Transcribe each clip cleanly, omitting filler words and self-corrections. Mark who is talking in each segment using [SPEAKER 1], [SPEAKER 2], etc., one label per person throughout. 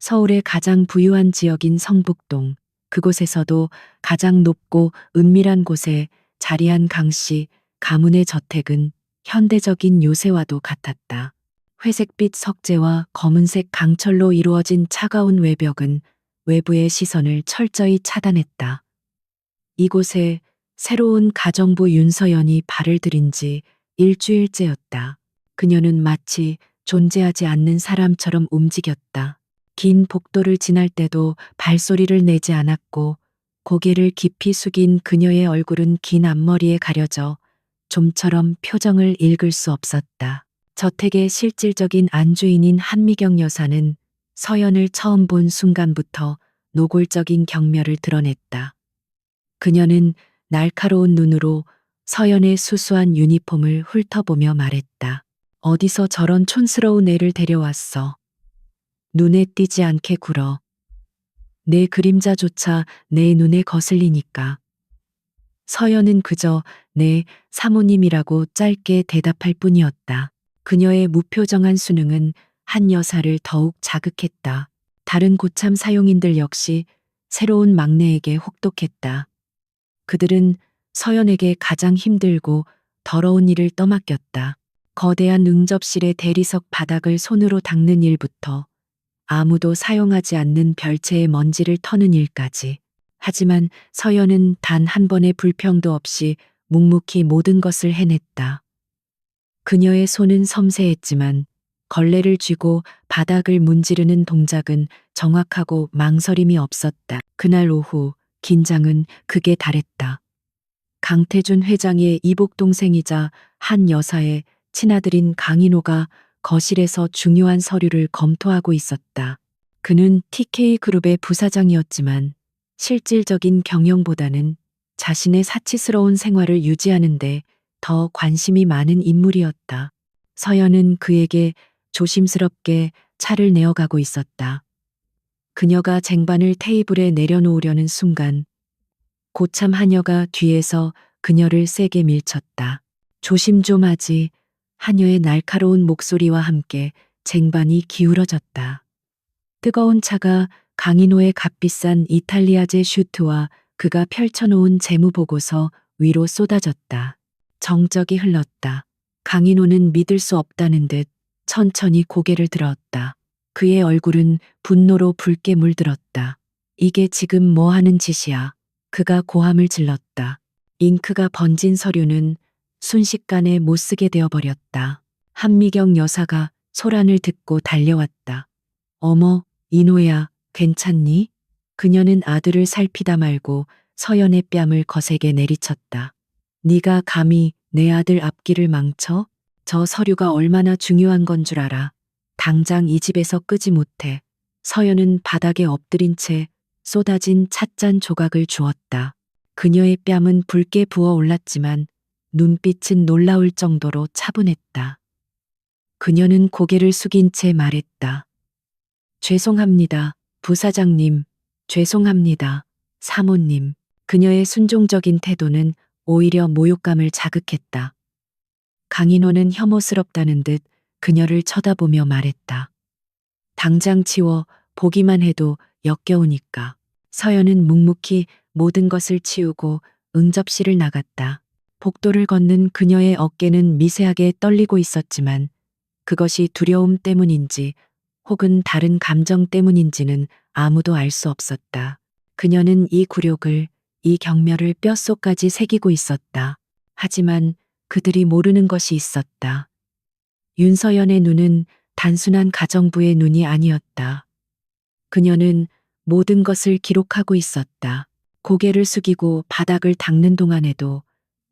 [SPEAKER 1] 서울의 가장 부유한 지역인 성북동, 그곳에서도 가장 높고 은밀한 곳에 자리한 강씨 가문의 저택은 현대적인 요새와도 같았다. 회색빛 석재와 검은색 강철로 이루어진 차가운 외벽은 외부의 시선을 철저히 차단했다. 이곳에 새로운 가정부 윤서연이 발을 들인 지 일주일째였다. 그녀는 마치 존재하지 않는 사람처럼 움직였다. 긴 복도를 지날 때도 발소리를 내지 않았고 고개를 깊이 숙인 그녀의 얼굴은 긴 앞머리에 가려져 좀처럼 표정을 읽을 수 없었다. 저택의 실질적인 안주인인 한미경 여사는 서연을 처음 본 순간부터 노골적인 경멸을 드러냈다. 그녀는 날카로운 눈으로 서연의 수수한 유니폼을 훑어보며 말했다. 어디서 저런 촌스러운 애를 데려왔어. 눈에 띄지 않게 굴어. 내 그림자조차 내 눈에 거슬리니까. 서연은 그저 내 사모님이라고 짧게 대답할 뿐이었다. 그녀의 무표정한 수능은 한 여사를 더욱 자극했다. 다른 고참 사용인들 역시 새로운 막내에게 혹독했다. 그들은 서연에게 가장 힘들고 더러운 일을 떠맡겼다. 거대한 응접실의 대리석 바닥을 손으로 닦는 일부터 아무도 사용하지 않는 별채의 먼지를 터는 일까지. 하지만 서연은 단 한 번의 불평도 없이 묵묵히 모든 것을 해냈다. 그녀의 손은 섬세했지만 걸레를 쥐고 바닥을 문지르는 동작은 정확하고 망설임이 없었다. 그날 오후 긴장은 극에 달했다. 강태준 회장의 이복 동생이자 한 여사의 친아들인 강인호가 거실에서 중요한 서류를 검토하고 있었다. 그는 TK그룹의 부사장이었지만 실질적인 경영보다는 자신의 사치스러운 생활을 유지하는데 더 관심이 많은 인물이었다. 서연은 그에게 조심스럽게 차를 내어가고 있었다. 그녀가 쟁반을 테이블에 내려놓으려는 순간 고참 하녀가 뒤에서 그녀를 세게 밀쳤다. 조심 좀 하지. 하녀의 날카로운 목소리와 함께 쟁반이 기울어졌다. 뜨거운 차가 강인호의 값비싼 이탈리아제 슈트와 그가 펼쳐놓은 재무보고서 위로 쏟아졌다. 정적이 흘렀다. 강인호는 믿을 수 없다는 듯 천천히 고개를 들었다. 그의 얼굴은 분노로 붉게 물들었다. 이게 지금 뭐 하는 짓이야. 그가 고함을 질렀다. 잉크가 번진 서류는 순식간에 못 쓰게 되어버렸다. 한미경 여사가 소란을 듣고 달려왔다. 어머, 인호야, 괜찮니? 그녀는 아들을 살피다 말고 서연의 뺨을 거세게 내리쳤다. 네가 감히 내 아들 앞길을 망쳐? 저 서류가 얼마나 중요한 건 줄 알아. 당장 이 집에서 끄지 못해. 서연은 바닥에 엎드린 채 쏟아진 찻잔 조각을 주었다. 그녀의 뺨은 붉게 부어올랐지만 눈빛은 놀라울 정도로 차분했다. 그녀는 고개를 숙인 채 말했다. 죄송합니다, 부사장님. 죄송합니다, 사모님. 그녀의 순종적인 태도는 오히려 모욕감을 자극했다. 강인호는 혐오스럽다는 듯 그녀를 쳐다보며 말했다. 당장 치워. 보기만 해도 역겨우니까. 서연은 묵묵히 모든 것을 치우고 응접실을 나갔다. 복도를 걷는 그녀의 어깨는 미세하게 떨리고 있었지만 그것이 두려움 때문인지 혹은 다른 감정 때문인지는 아무도 알 수 없었다. 그녀는 이 굴욕을, 이 경멸을 뼛속까지 새기고 있었다. 하지만 그들이 모르는 것이 있었다. 윤서연의 눈은 단순한 가정부의 눈이 아니었다. 그녀는 모든 것을 기록하고 있었다. 고개를 숙이고 바닥을 닦는 동안에도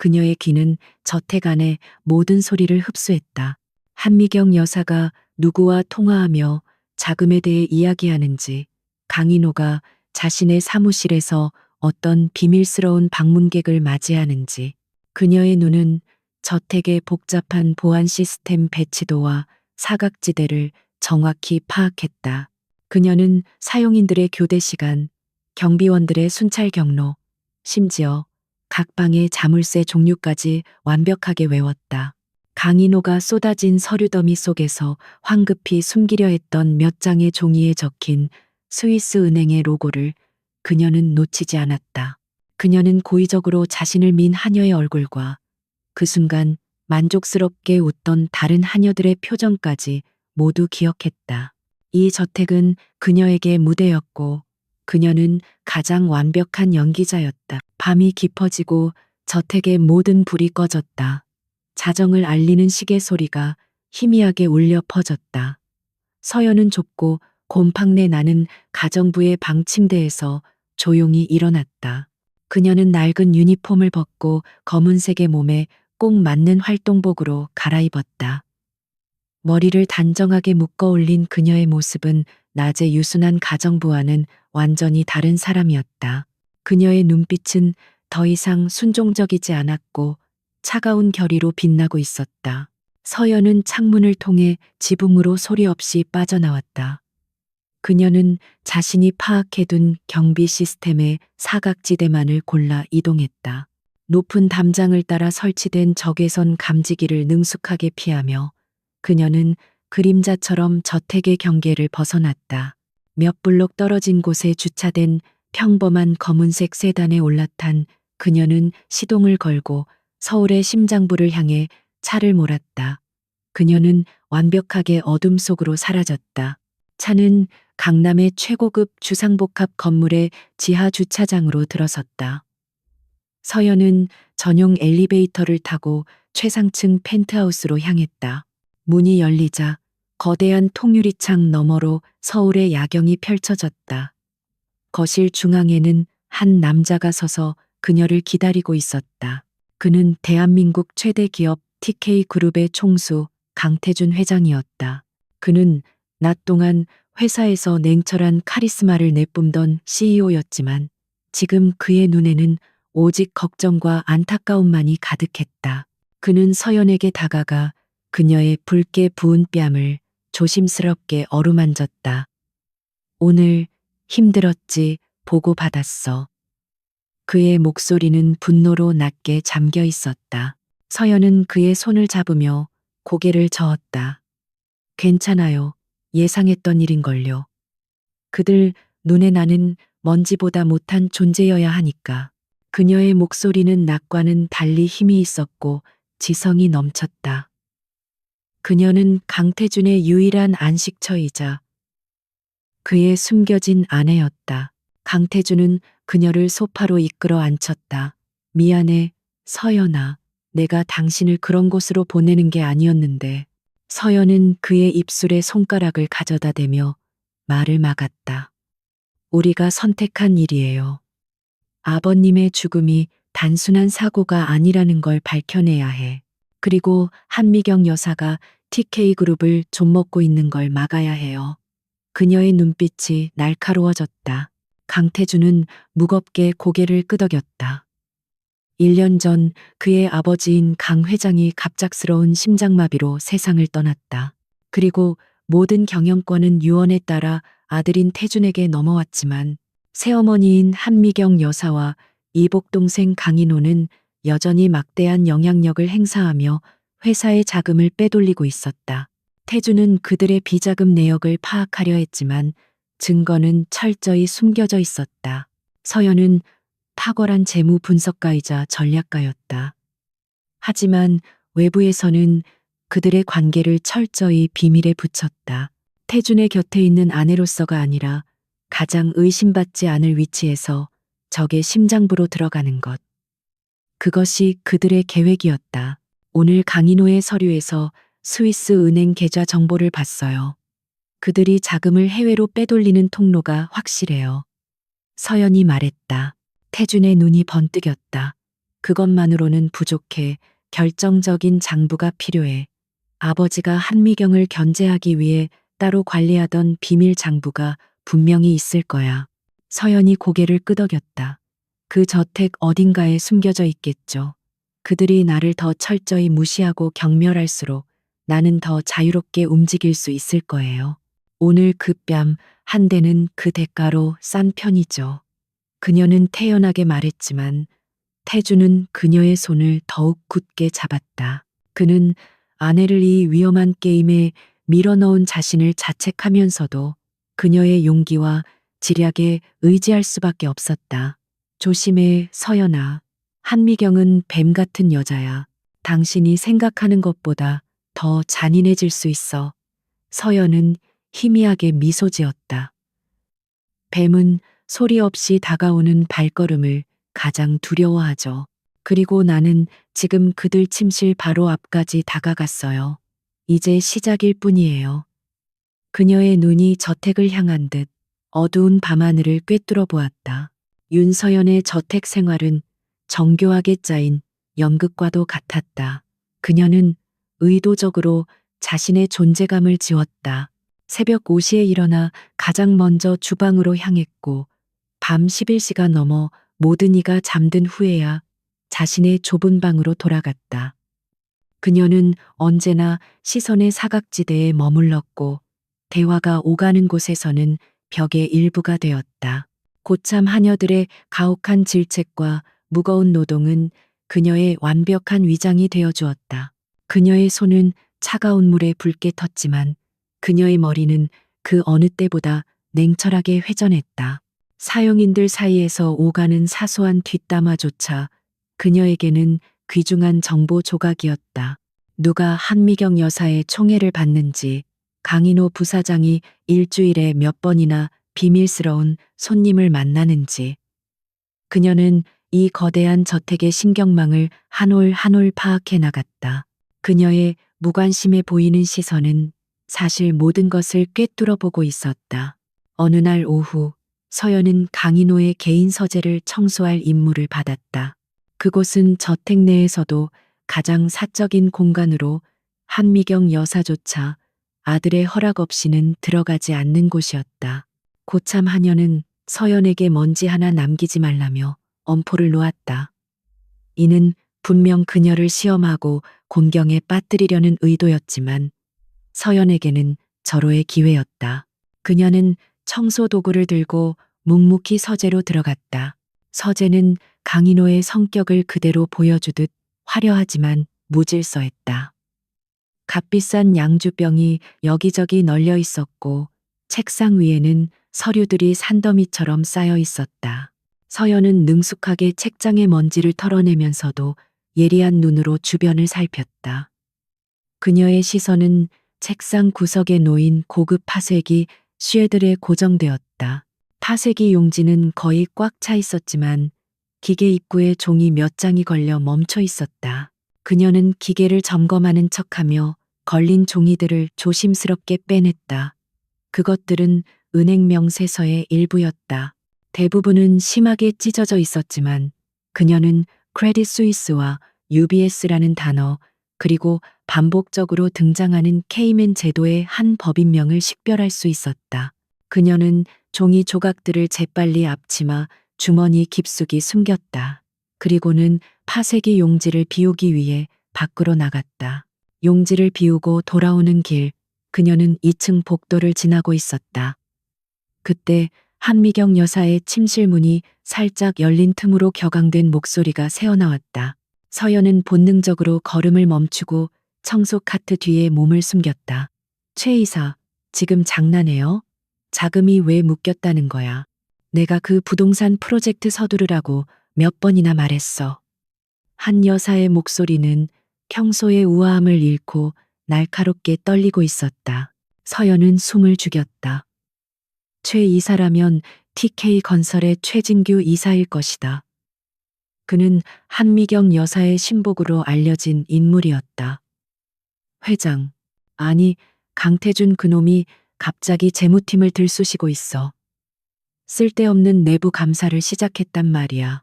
[SPEAKER 1] 그녀의 귀는 저택 안의 모든 소리를 흡수했다. 한미경 여사가 누구와 통화하며 자금에 대해 이야기하는지, 강인호가 자신의 사무실에서 어떤 비밀스러운 방문객을 맞이하는지, 그녀의 눈은 저택의 복잡한 보안 시스템 배치도와 사각지대를 정확히 파악했다. 그녀는 사용인들의 교대 시간, 경비원들의 순찰 경로, 심지어 각 방의 자물쇠 종류까지 완벽하게 외웠다. 강인호가 쏟아진 서류 더미 속에서 황급히 숨기려 했던 몇 장의 종이에 적힌 스위스 은행의 로고를 그녀는 놓치지 않았다. 그녀는 고의적으로 자신을 민 하녀의 얼굴과 그 순간 만족스럽게 웃던 다른 하녀들의 표정까지 모두 기억했다. 이 저택은 그녀에게 무대였고 그녀는 가장 완벽한 연기자였다. 밤이 깊어지고 저택의 모든 불이 꺼졌다. 자정을 알리는 시계 소리가 희미하게 울려 퍼졌다. 서연은 좁고 곰팡내 나는 가정부의 방 침대에서 조용히 일어났다. 그녀는 낡은 유니폼을 벗고 검은색의 몸에 꼭 맞는 활동복으로 갈아입었다. 머리를 단정하게 묶어 올린 그녀의 모습은 낮의 유순한 가정부와는 완전히 다른 사람이었다. 그녀의 눈빛은 더 이상 순종적이지 않았고 차가운 결의로 빛나고 있었다. 서연은 창문을 통해 지붕으로 소리 없이 빠져나왔다. 그녀는 자신이 파악해둔 경비 시스템의 사각지대만을 골라 이동했다. 높은 담장을 따라 설치된 적외선 감지기를 능숙하게 피하며 그녀는 그림자처럼 저택의 경계를 벗어났다. 몇 블록 떨어진 곳에 주차된 평범한 검은색 세단에 올라탄 그녀는 시동을 걸고 서울의 심장부를 향해 차를 몰았다. 그녀는 완벽하게 어둠 속으로 사라졌다. 차는 강남의 최고급 주상복합 건물의 지하 주차장으로 들어섰다. 서연은 전용 엘리베이터를 타고 최상층 펜트하우스로 향했다. 문이 열리자 거대한 통유리창 너머로 서울의 야경이 펼쳐졌다. 거실 중앙에는 한 남자가 서서 그녀를 기다리고 있었다. 그는 대한민국 최대 기업 TK그룹의 총수 강태준 회장이었다. 그는 낮 동안 회사에서 냉철한 카리스마를 내뿜던 CEO였지만 지금 그의 눈에는 오직 걱정과 안타까움만이 가득했다. 그는 서연에게 다가가 그녀의 붉게 부은 뺨을 조심스럽게 어루만졌다. 오늘 힘들었지 보고 받았어. 그의 목소리는 분노로 낮게 잠겨 있었다. 서연은 그의 손을 잡으며 고개를 저었다. 괜찮아요. 예상했던 일인걸요. 그들 눈에 나는 먼지보다 못한 존재여야 하니까. 그녀의 목소리는 낮과는 달리 힘이 있었고 지성이 넘쳤다. 그녀는 강태준의 유일한 안식처이자 그의 숨겨진 아내였다. 강태준은 그녀를 소파로 이끌어 앉혔다. 미안해, 서연아. 내가 당신을 그런 곳으로 보내는 게 아니었는데. 서연은 그의 입술에 손가락을 가져다 대며 말을 막았다. 우리가 선택한 일이에요. 아버님의 죽음이 단순한 사고가 아니라는 걸 밝혀내야 해. 그리고 한미경 여사가 TK그룹을 좀먹고 있는 걸 막아야 해요. 그녀의 눈빛이 날카로워졌다. 강태준은 무겁게 고개를 끄덕였다. 1년 전 그의 아버지인 강 회장이 갑작스러운 심장마비로 세상을 떠났다. 그리고 모든 경영권은 유언에 따라 아들인 태준에게 넘어왔지만 새어머니인 한미경 여사와 이복 동생 강인호는 여전히 막대한 영향력을 행사하며 회사의 자금을 빼돌리고 있었다. 태준은 그들의 비자금 내역을 파악하려 했지만 증거는 철저히 숨겨져 있었다. 서연은 탁월한 재무 분석가이자 전략가였다. 하지만 외부에서는 그들의 관계를 철저히 비밀에 붙였다. 태준의 곁에 있는 아내로서가 아니라 가장 의심받지 않을 위치에서 적의 심장부로 들어가는 것. 그것이 그들의 계획이었다. 오늘 강인호의 서류에서 스위스 은행 계좌 정보를 봤어요. 그들이 자금을 해외로 빼돌리는 통로가 확실해요. 서연이 말했다. 태준의 눈이 번뜩였다. 그것만으로는 부족해. 결정적인 장부가 필요해. 아버지가 한미경을 견제하기 위해 따로 관리하던 비밀 장부가 분명히 있을 거야. 서연이 고개를 끄덕였다. 그 저택 어딘가에 숨겨져 있겠죠. 그들이 나를 더 철저히 무시하고 경멸할수록 나는 더 자유롭게 움직일 수 있을 거예요. 오늘 그 뺨 한 대는 그 대가로 싼 편이죠. 그녀는 태연하게 말했지만 태준은 그녀의 손을 더욱 굳게 잡았다. 그는 아내를 이 위험한 게임에 밀어넣은 자신을 자책하면서도 그녀의 용기와 지략에 의지할 수밖에 없었다. 조심해, 서연아. 한미경은 뱀 같은 여자야. 당신이 생각하는 것보다 더 잔인해질 수 있어. 서연은 희미하게 미소 지었다. 뱀은 소리 없이 다가오는 발걸음을 가장 두려워하죠. 그리고 나는 지금 그들 침실 바로 앞까지 다가갔어요. 이제 시작일 뿐이에요. 그녀의 눈이 저택을 향한 듯 어두운 밤하늘을 꿰뚫어 보았다. 윤서연의 저택 생활은 정교하게 짜인 연극과도 같았다. 그녀는 의도적으로 자신의 존재감을 지웠다. 새벽 5시에 일어나 가장 먼저 주방으로 향했고 밤 11시가 넘어 모든 이가 잠든 후에야 자신의 좁은 방으로 돌아갔다. 그녀는 언제나 시선의 사각지대에 머물렀고 대화가 오가는 곳에서는 벽의 일부가 되었다. 고참 하녀들의 가혹한 질책과 무거운 노동은 그녀의 완벽한 위장이 되어 주었다. 그녀의 손은 차가운 물에 붉게 텄지만 그녀의 머리는 그 어느 때보다 냉철하게 회전했다. 사용인들 사이에서 오가는 사소한 뒷담화조차 그녀에게는 귀중한 정보 조각이었다. 누가 한미경 여사의 총애를 받는지, 강인호 부사장이 일주일에 몇 번이나 비밀스러운 손님을 만나는지. 그녀는 이 거대한 저택의 신경망을 한 올 한 올 파악해 나갔다. 그녀의 무관심해 보이는 시선은 사실 모든 것을 꿰뚫어 보고 있었다. 어느 날 오후, 서연은 강인호의 개인 서재를 청소할 임무를 받았다. 그곳은 저택 내에서도 가장 사적인 공간으로 한미경 여사조차 아들의 허락 없이는 들어가지 않는 곳이었다. 고참 하녀는 서연에게 먼지 하나 남기지 말라며 엄포를 놓았다. 이는 분명 그녀를 시험하고 곤경에 빠뜨리려는 의도였지만 서연에게는 절호의 기회였다. 그녀는 청소 도구를 들고 묵묵히 서재로 들어갔다. 서재는 강인호의 성격을 그대로 보여주듯 화려하지만 무질서했다. 값비싼 양주병이 여기저기 널려 있었고 책상 위에는 서류들이 산더미처럼 쌓여 있었다. 서연은 능숙하게 책장의 먼지를 털어내면서도 예리한 눈으로 주변을 살폈다. 그녀의 시선은 책상 구석에 놓인 고급 파쇄기 쉐들에 고정되었다. 파쇄기 용지는 거의 꽉 차 있었지만 기계 입구에 종이 몇 장이 걸려 멈춰 있었다. 그녀는 기계를 점검하는 척하며 걸린 종이들을 조심스럽게 빼냈다. 그것들은 은행 명세서의 일부였다. 대부분은 심하게 찢어져 있었지만 그녀는 크레딧 스위스와 UBS라는 단어 그리고 반복적으로 등장하는 케이맨 제도의 한 법인명을 식별할 수 있었다. 그녀는 종이 조각들을 재빨리 앞치마 주머니 깊숙이 숨겼다. 그리고는 파쇄기 용지를 비우기 위해 밖으로 나갔다. 용지를 비우고 돌아오는 길, 그녀는 2층 복도를 지나고 있었다. 그때 한미경 여사의 침실 문이 살짝 열린 틈으로 격앙된 목소리가 새어나왔다. 서연은 본능적으로 걸음을 멈추고 청소 카트 뒤에 몸을 숨겼다. 최 이사, 지금 장난해요? 자금이 왜 묶였다는 거야? 내가 그 부동산 프로젝트 서두르라고 몇 번이나 말했어. 한 여사의 목소리는 평소의 우아함을 잃고 날카롭게 떨리고 있었다. 서연은 숨을 죽였다. 최 이사라면 TK건설의 최진규 이사일 것이다. 그는 한미경 여사의 신복으로 알려진 인물이었다. 회장, 아니 강태준 그놈이 갑자기 재무팀을 들쑤시고 있어. 쓸데없는 내부 감사를 시작했단 말이야.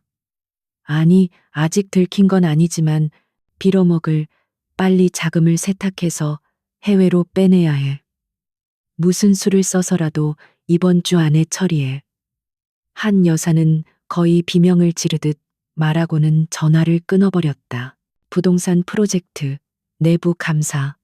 [SPEAKER 1] 아니, 아직 들킨 건 아니지만 빌어먹을 빨리 자금을 세탁해서 해외로 빼내야 해. 무슨 수를 써서라도 이번 주 안에 처리해. 한 여사는 거의 비명을 지르듯 말하고는 전화를 끊어버렸다. 부동산 프로젝트, 내부 감사.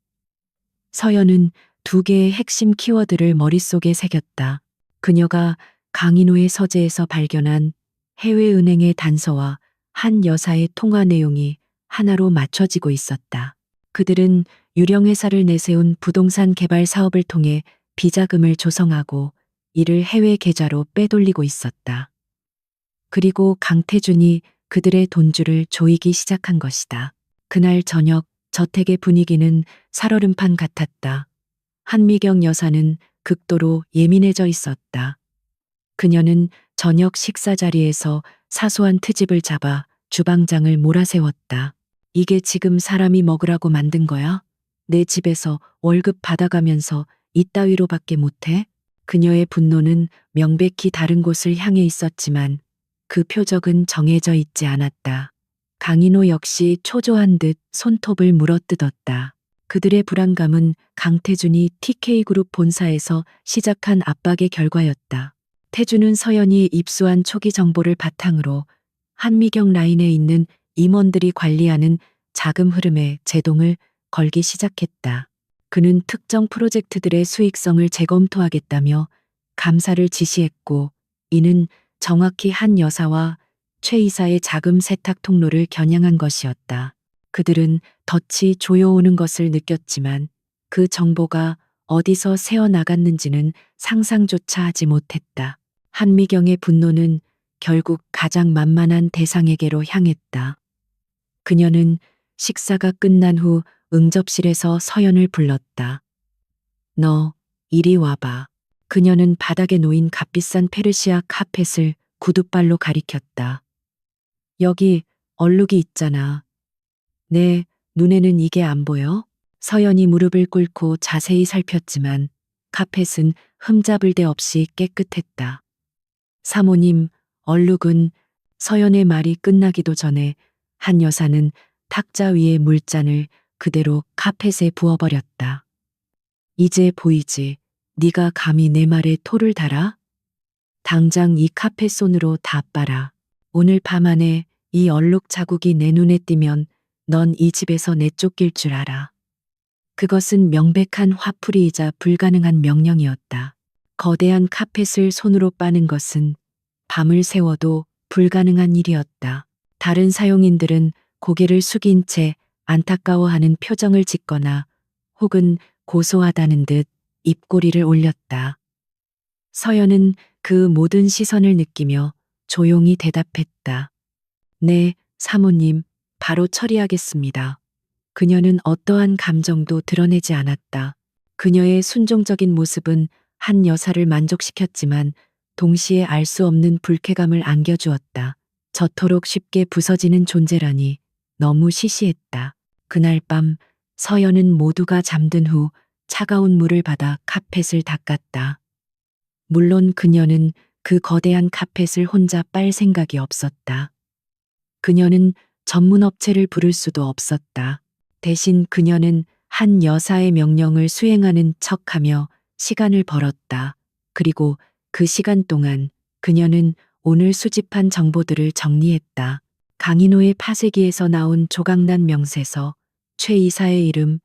[SPEAKER 1] 서연은 2개의 핵심 키워드를 머릿속에 새겼다. 그녀가 강인호의 서재에서 발견한 해외은행의 단서와 한 여사의 통화 내용이 하나로 맞춰지고 있었다. 그들은 유령 회사를 내세운 부동산 개발 사업을 통해 비자금을 조성하고 이를 해외 계좌로 빼돌리고 있었다. 그리고 강태준이 그들의 돈줄을 조이기 시작한 것이다. 그날 저녁 저택의 분위기는 살얼음판 같았다. 한미경 여사는 극도로 예민해져 있었다. 그녀는 저녁 식사 자리에서 사소한 트집을 잡아 주방장을 몰아세웠다. 이게 지금 사람이 먹으라고 만든 거야? 내 집에서 월급 받아가면서 이따위로밖에 못해? 그녀의 분노는 명백히 다른 곳을 향해 있었지만 그 표적은 정해져 있지 않았다. 강인호 역시 초조한 듯 손톱을 물어뜯었다. 그들의 불안감은 강태준이 TK그룹 본사에서 시작한 압박의 결과였다. 태준은 서연이 입수한 초기 정보를 바탕으로 한미경 라인에 있는 임원들이 관리하는 자금 흐름에 제동을 걸기 시작했다. 그는 특정 프로젝트들의 수익성을 재검토하겠다며 감사를 지시했고, 이는 정확히 한 여사와 최 이사의 자금 세탁 통로를 겨냥한 것이었다. 그들은 덫이 조여오는 것을 느꼈지만 그 정보가 어디서 새어나갔는지는 상상조차 하지 못했다. 한미경의 분노는 결국 가장 만만한 대상에게로 향했다. 그녀는 식사가 끝난 후 응접실에서 서연을 불렀다. 너, 이리 와봐. 그녀는 바닥에 놓인 값비싼 페르시아 카펫을 구두발로 가리켰다. 여기 얼룩이 있잖아. 내 눈에는 이게 안 보여? 서연이 무릎을 꿇고 자세히 살폈지만 카펫은 흠잡을 데 없이 깨끗했다. 사모님, 얼룩은 서연의 말이 끝나기도 전에 한 여사는 탁자 위에 물잔을 그대로 카펫에 부어버렸다. 이제 보이지? 네가 감히 내 말에 토를 달아? 당장 이 카펫 손으로 다 빨아. 오늘 밤 안에 이 얼룩 자국이 내 눈에 띄면 넌 이 집에서 내쫓길 줄 알아. 그것은 명백한 화풀이이자 불가능한 명령이었다. 거대한 카펫을 손으로 빠는 것은 밤을 새워도 불가능한 일이었다. 다른 사용인들은 고개를 숙인 채 안타까워하는 표정을 짓거나 혹은 고소하다는 듯 입꼬리를 올렸다. 서연은 그 모든 시선을 느끼며 조용히 대답했다. 네, 사모님, 바로 처리하겠습니다. 그녀는 어떠한 감정도 드러내지 않았다. 그녀의 순종적인 모습은 한 여사를 만족시켰지만 동시에 알 수 없는 불쾌감을 안겨주었다. 저토록 쉽게 부서지는 존재라니 너무 시시했다. 그날 밤 서연은 모두가 잠든 후 차가운 물을 받아 카펫을 닦았다. 물론 그녀는 그 거대한 카펫을 혼자 빨 생각이 없었다. 그녀는 전문 업체를 부를 수도 없었다. 대신 그녀는 한 여사의 명령을 수행하는 척하며 시간을 벌었다. 그리고 그 시간 동안 그녀는 오늘 수집한 정보들을 정리했다. 강인호의 파쇄기에서 나온 조각난 명세서, 최 이사의 이름,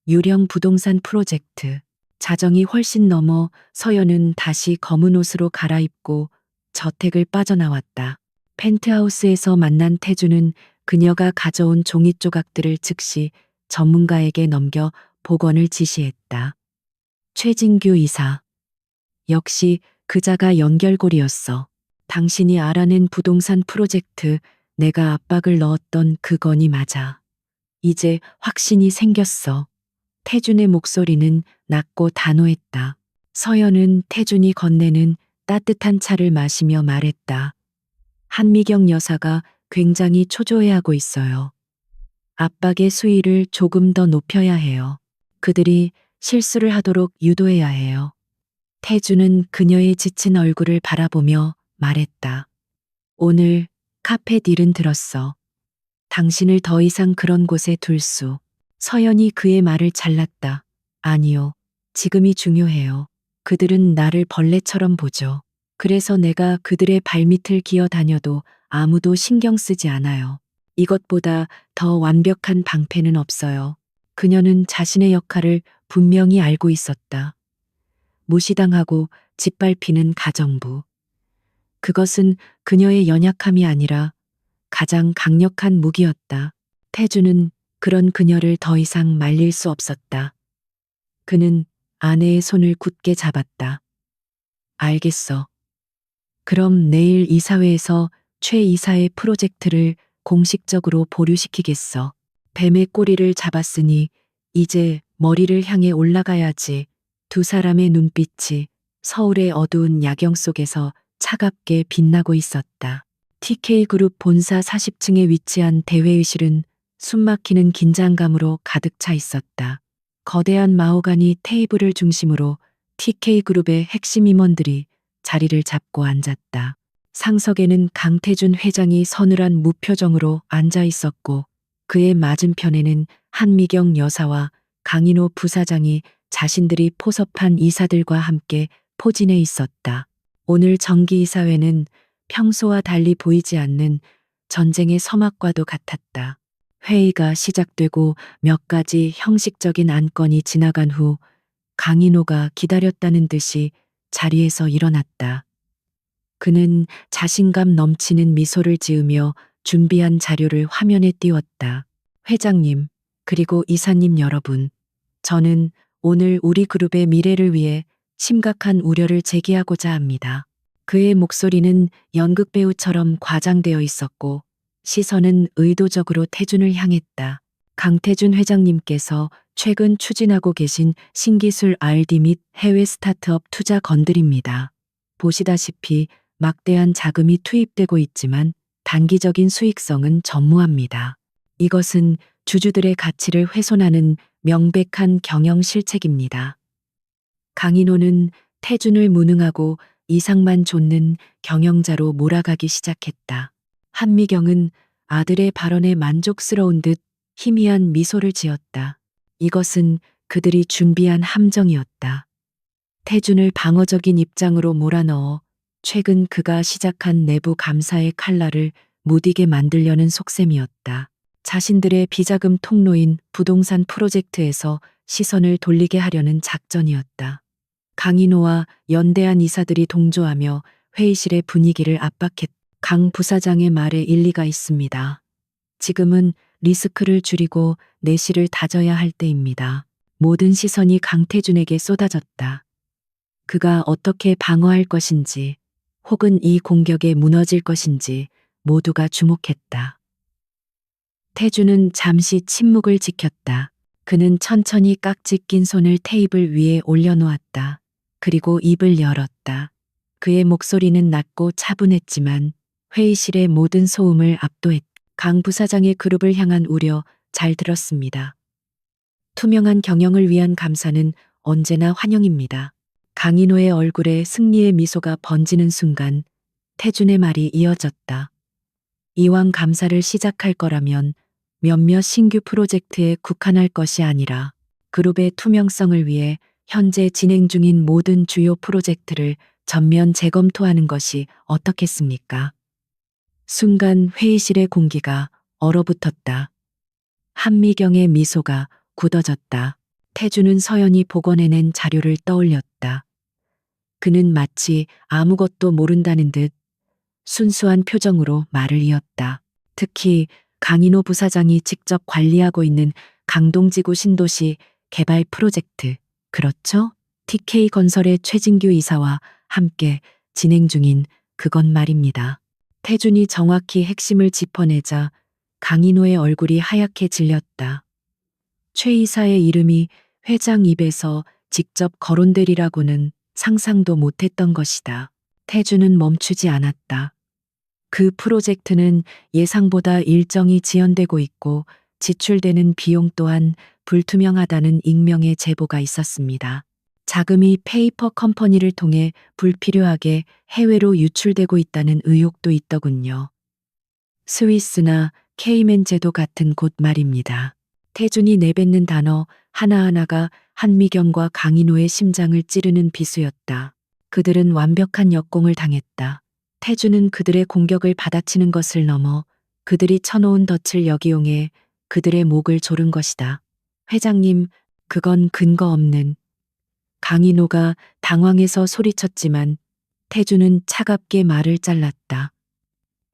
[SPEAKER 1] 유령 부동산 프로젝트. 자정이 훨씬 넘어 서연은 다시 검은 옷으로 갈아입고 저택을 빠져나왔다. 펜트하우스에서 만난 태주는 그녀가 가져온 종이 조각들을 즉시 전문가에게 넘겨 복원을 지시했다. 최진규 이사. 역시 그자가 연결고리였어. 당신이 알아낸 부동산 프로젝트, 내가 압박을 넣었던 그 건이 맞아. 이제 확신이 생겼어. 태준의 목소리는 낮고 단호했다. 서연은 태준이 건네는 따뜻한 차를 마시며 말했다. 한미경 여사가 굉장히 초조해하고 있어요. 압박의 수위를 조금 더 높여야 해요. 그들이 실수를 하도록 유도해야 해요. 태주는 그녀의 지친 얼굴을 바라보며 말했다. 오늘 카페 딜은 들었어. 당신을 더 이상 그런 곳에 둘 수. 서연이 그의 말을 잘랐다. 아니요. 지금이 중요해요. 그들은 나를 벌레처럼 보죠. 그래서 내가 그들의 발밑을 기어 다녀도 아무도 신경 쓰지 않아요. 이것보다 더 완벽한 방패는 없어요. 그녀는 자신의 역할을 분명히 알고 있었다. 무시당하고 짓밟히는 가정부. 그것은 그녀의 연약함이 아니라 가장 강력한 무기였다. 태주는 그런 그녀를 더 이상 말릴 수 없었다. 그는 아내의 손을 굳게 잡았다. 알겠어. 그럼 내일 이사회에서 최 이사의 프로젝트를 공식적으로 보류시키겠어. 뱀의 꼬리를 잡았으니 이제 머리를 향해 올라가야지. 두 사람의 눈빛이 서울의 어두운 야경 속에서 차갑게 빛나고 있었다. TK그룹 본사 40층에 위치한 대회의실은 숨막히는 긴장감으로 가득 차 있었다. 거대한 마호가니 테이블을 중심으로 TK그룹의 핵심 임원들이 자리를 잡고 앉았다. 상석에는 강태준 회장이 서늘한 무표정으로 앉아 있었고 그의 맞은편에는 한미경 여사와 강인호 부사장이 자신들이 포섭한 이사들과 함께 포진해 있었다. 오늘 정기이사회는 평소와 달리 보이지 않는 전쟁의 서막과도 같았다. 회의가 시작되고 몇 가지 형식적인 안건이 지나간 후 강인호가 기다렸다는 듯이 자리에서 일어났다. 그는 자신감 넘치는 미소를 지으며 준비한 자료를 화면에 띄웠다. 회장님, 그리고 이사님 여러분, 저는 오늘 우리 그룹의 미래를 위해 심각한 우려를 제기하고자 합니다. 그의 목소리는 연극 배우처럼 과장되어 있었고 시선은 의도적으로 태준을 향했다. 강태준 회장님께서 최근 추진하고 계신 신기술 R&D 및 해외 스타트업 투자 건드립니다. 보시다시피 막대한 자금이 투입되고 있지만 단기적인 수익성은 전무합니다. 이것은 주주들의 가치를 훼손하는 명백한 경영 실책입니다. 강인호는 태준을 무능하고 이상만 좇는 경영자로 몰아가기 시작했다. 한미경은 아들의 발언에 만족스러운 듯 희미한 미소를 지었다. 이것은 그들이 준비한 함정이었다. 태준을 방어적인 입장으로 몰아넣어 최근 그가 시작한 내부 감사의 칼날을 무디게 만들려는 속셈이었다. 자신들의 비자금 통로인 부동산 프로젝트에서 시선을 돌리게 하려는 작전이었다. 강인호와 연대한 이사들이 동조하며 회의실의 분위기를 압박했다. 강 부사장의 말에 일리가 있습니다. 지금은 리스크를 줄이고 내실을 다져야 할 때입니다. 모든 시선이 강태준에게 쏟아졌다. 그가 어떻게 방어할 것인지, 혹은 이 공격에 무너질 것인지 모두가 주목했다. 태준은 잠시 침묵을 지켰다. 그는 천천히 깍지 낀 손을 테이블 위에 올려놓았다. 그리고 입을 열었다. 그의 목소리는 낮고 차분했지만 회의실의 모든 소음을 압도했다. 강 부사장의 그룹을 향한 우려 잘 들었습니다. 투명한 경영을 위한 감사는 언제나 환영입니다. 강인호의 얼굴에 승리의 미소가 번지는 순간 태준의 말이 이어졌다. 이왕 감사를 시작할 거라면 몇몇 신규 프로젝트에 국한할 것이 아니라 그룹의 투명성을 위해 현재 진행 중인 모든 주요 프로젝트를 전면 재검토하는 것이 어떻겠습니까? 순간 회의실의 공기가 얼어붙었다. 한미경의 미소가 굳어졌다. 태준은 서연이 복원해낸 자료를 떠올렸다. 그는 마치 아무것도 모른다는 듯 순수한 표정으로 말을 이었다. 특히 강인호 부사장이 직접 관리하고 있는 강동지구 신도시 개발 프로젝트, 그렇죠? TK건설의 최진규 이사와 함께 진행 중인 그건 말입니다. 태준이 정확히 핵심을 짚어내자 강인호의 얼굴이 하얗게 질렸다. 최 이사의 이름이 회장 입에서 직접 거론되리라고는 상상도 못했던 것이다. 태준은 멈추지 않았다. 그 프로젝트는 예상보다 일정이 지연되고 있고 지출되는 비용 또한 불투명하다는 익명의 제보가 있었습니다. 자금이 페이퍼 컴퍼니를 통해 불필요하게 해외로 유출되고 있다는 의혹도 있더군요. 스위스나 케이맨 제도 같은 곳 말입니다. 태준이 내뱉는 단어 하나하나가 한미경과 강인호의 심장을 찌르는 비수였다. 그들은 완벽한 역공을 당했다. 태준은 그들의 공격을 받아치는 것을 넘어 그들이 쳐놓은 덫을 역이용해 그들의 목을 조른 것이다. 회장님, 그건 근거 없는. 강인호가 당황해서 소리쳤지만 태준은 차갑게 말을 잘랐다.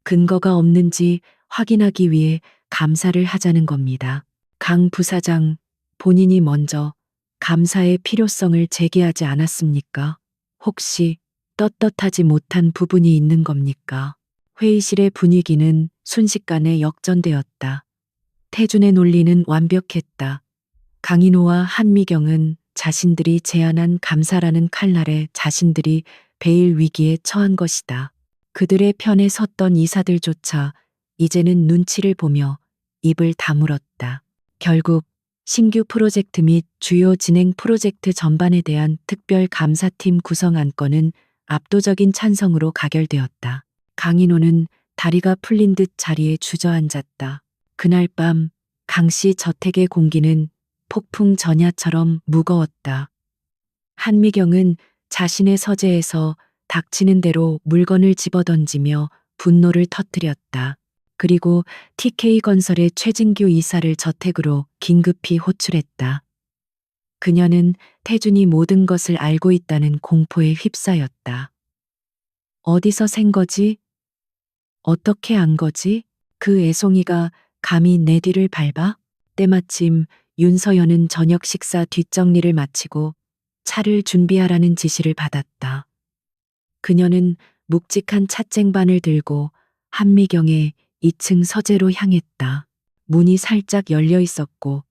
[SPEAKER 1] 근거가 없는지 확인하기 위해 감사를 하자는 겁니다. 강 부사장, 본인이 먼저 감사의 필요성을 제기하지 않았습니까? 혹시 떳떳하지 못한 부분이 있는 겁니까? 회의실의 분위기는 순식간에 역전되었다. 태준의 논리는 완벽했다. 강인호와 한미경은 자신들이 제안한 감사라는 칼날에 자신들이 베일 위기에 처한 것이다. 그들의 편에 섰던 이사들조차 이제는 눈치를 보며 입을 다물었다. 결국 신규 프로젝트 및 주요 진행 프로젝트 전반에 대한 특별 감사팀 구성 안건은 압도적인 찬성으로 가결되었다. 강인호는 다리가 풀린 듯 자리에 주저앉았다. 그날 밤 강씨 저택의 공기는 폭풍 전야처럼 무거웠다. 한미경은 자신의 서재에서 닥치는 대로 물건을 집어던지며 분노를 터뜨렸다. 그리고 TK건설의 최진규 이사를 저택으로 긴급히 호출했다. 그녀는 태준이 모든 것을 알고 있다는 공포에 휩싸였다. 어디서 샌 거지? 어떻게 안 거지? 그 애송이가 감히 내 뒤를 밟아? 때마침 윤서연은 저녁 식사 뒷정리를 마치고 차를 준비하라는 지시를 받았다. 그녀는 묵직한 찻쟁반을 들고 한미경의 2층 서재로 향했다. 문이 살짝 열려 있었고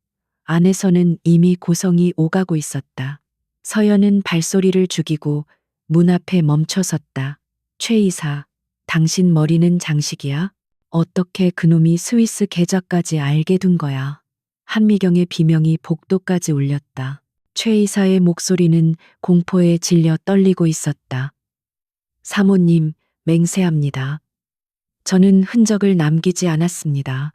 [SPEAKER 1] 안에서는 이미 고성이 오가고 있었다. 서연은 발소리를 죽이고 문 앞에 멈춰 섰다. 최 이사, 당신 머리는 장식이야? 어떻게 그놈이 스위스 계좌까지 알게 둔 거야? 한미경의 비명이 복도까지 울렸다. 최 이사의 목소리는 공포에 질려 떨리고 있었다. 사모님, 맹세합니다. 저는 흔적을 남기지 않았습니다.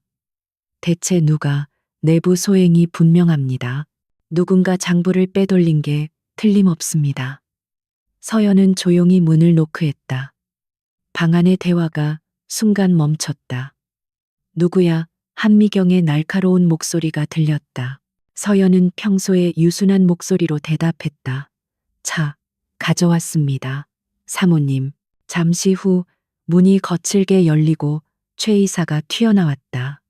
[SPEAKER 1] 대체 누가, 내부 소행이 분명합니다. 누군가 장부를 빼돌린 게 틀림없습니다. 서연은 조용히 문을 노크했다. 방 안의 대화가 순간 멈췄다. 누구야? 한미경의 날카로운 목소리가 들렸다. 서연은 평소의 유순한 목소리로 대답했다. 차, 가져왔습니다. 사모님. 잠시 후 문이 거칠게 열리고 최 이사가 튀어나왔다.